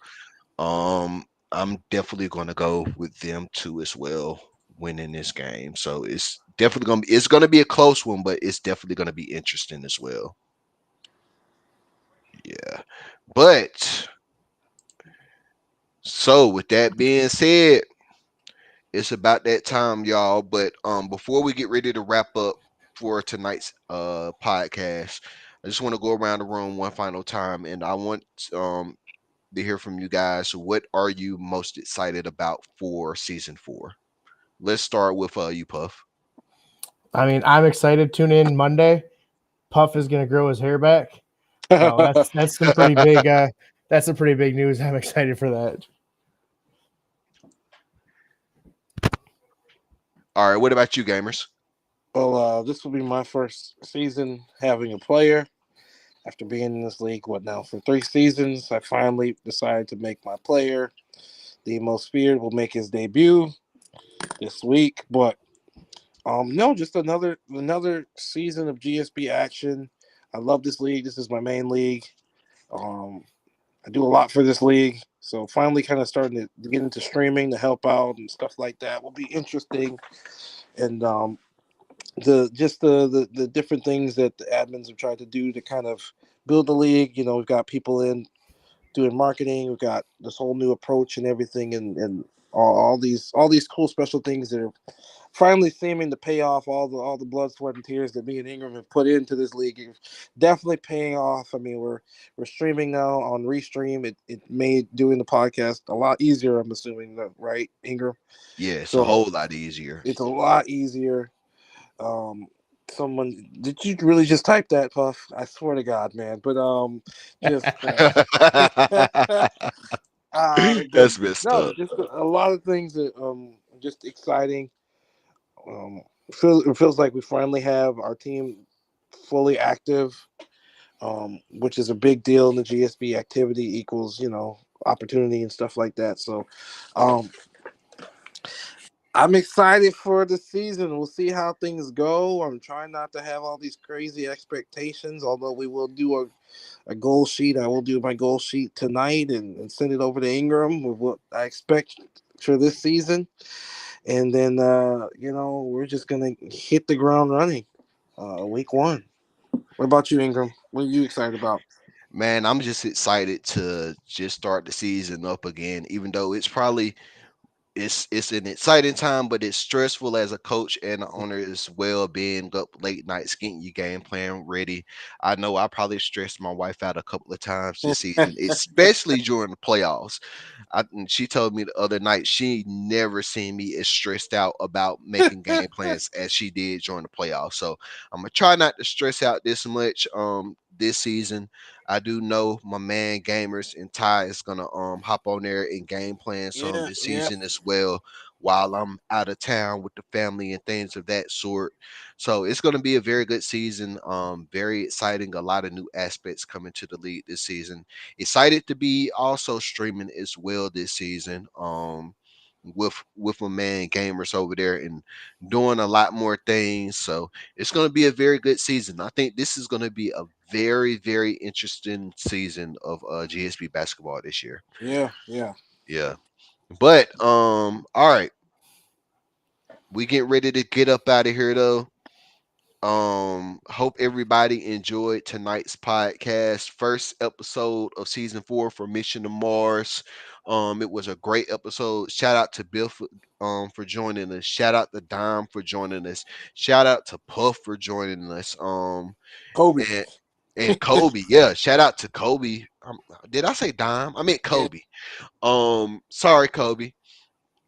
I'm definitely gonna go with them too as well, winning this game. So it's definitely gonna be a close one, but it's definitely gonna be interesting as well. Yeah. But so with that being said, it's about that time, y'all. But before we get ready to wrap up for tonight's podcast, I just want to go around the room one final time, and I want to hear from you guys. What are you most excited about for season 4? Let's start with you, Puff. I mean, I'm excited. Tune in Monday. Puff is going to grow his hair back. So that's some pretty big. That's some pretty big news. I'm excited for that. All right. What about you, gamers? Well, this will be my first season having a player. After being in this league, for 3 seasons, I finally decided to make my player. The Most Feared will make his debut this week, but no, just another season of GSB action. I love this league. This is my main league. I do a lot for this league, so finally kind of starting to get into streaming to help out and stuff like that will be interesting. And the different things that the admins have tried to do to kind of build the league. We've got people in doing marketing. We've got this whole new approach and everything, and all these cool special things that are finally seeming to pay off. All the blood, sweat, and tears that me and Ingram have put into this league is definitely paying off. I mean, we're streaming now on Restream. It made doing the podcast a lot easier. I'm assuming, Ingram? Yeah, it's a whole lot easier. It's a lot easier. Someone, did you really just type that, Puff? I swear to God, man. But just That's messed no, up. just a lot of things that just exciting. It feels like we finally have our team fully active, which is a big deal in the GSB. Activity equals, opportunity and stuff like that. So, I'm excited for the season. We'll see how things go. I'm trying not to have all these crazy expectations, although we will do a goal sheet. I will do my goal sheet tonight and send it over to Ingram with what I expect for this season. And then, we're just going to hit the ground running week one. What about you, Ingram? What are you excited about? Man, I'm just excited to just start the season up again, even though it's an exciting time, but it's stressful as a coach and an owner as well, being up late nights getting your game plan ready. I know I probably stressed my wife out a couple of times this season, especially during the playoffs. And she told me the other night she never seen me as stressed out about making game plans as she did during the playoffs. So I'm gonna try not to stress out this much this season. I do know my man Gamers and Ty is gonna hop on there and game plan some Yeah, this yeah. season as well while I'm out of town with the family and things of that sort. So it's gonna be a very good season. Very exciting. A lot of new aspects coming to the league this season. Excited to be also streaming as well this season. With my man Gamers over there and doing a lot more things. So it's going to be a very good season. I think this is going to be a very, very interesting season of GSB basketball this year. Yeah, yeah. Yeah. But all right. We get ready to get up out of here though. Hope everybody enjoyed tonight's podcast. First episode of season 4 for Mission to Mars. It was a great episode. Shout out to Bill for joining us. Shout out to Dom for joining us. Shout out to Puff for joining us. Kobe. And Kobe. Yeah, shout out to Kobe. Did I say Dom? I meant Yeah. Kobe. Sorry, Kobe.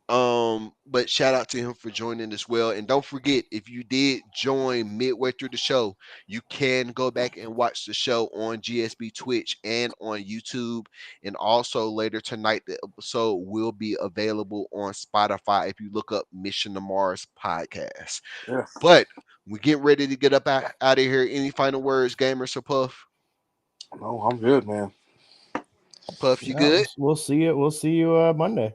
But shout out to him for joining as well. And don't forget, if you did join midway through the show, you can go back and watch the show on GSB Twitch and on YouTube. And also later tonight, the episode will be available on Spotify if you look up Mission to Mars podcast. Yeah. But we get ready to get up out of here. Any final words, Gamers or Puff? No, I'm good, man. Puff, you Yeah, good? we'll see you. We'll see you Monday.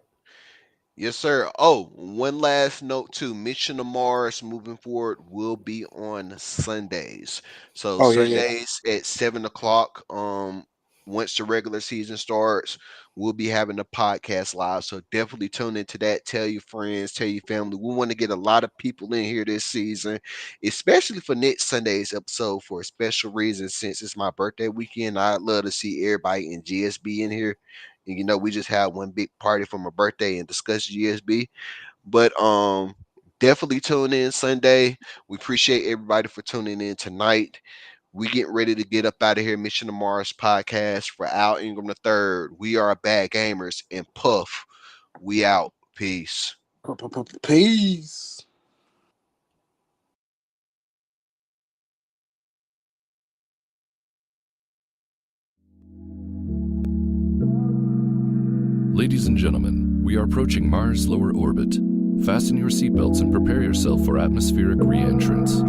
Yes, sir. Oh, one last note too. Mission to Mars moving forward will be on Sundays. So Oh, yeah. Sundays at 7 o'clock. Once the regular season starts, we'll be having the podcast live. So definitely tune into that. Tell your friends, tell your family. We want to get a lot of people in here this season, especially for next Sunday's episode for a special reason. Since it's my birthday weekend, I'd love to see everybody in GSB in here. And we just had one big party for my birthday and discuss GSB. But definitely tune in Sunday. We appreciate everybody for tuning in tonight. We get ready to get up out of here. Mission to Mars podcast for Al Ingram III. We are Bad Gamers and Puff. We out. Peace. Peace. Ladies and gentlemen, we are approaching Mars' lower orbit. Fasten your seatbelts and prepare yourself for atmospheric re-entrance.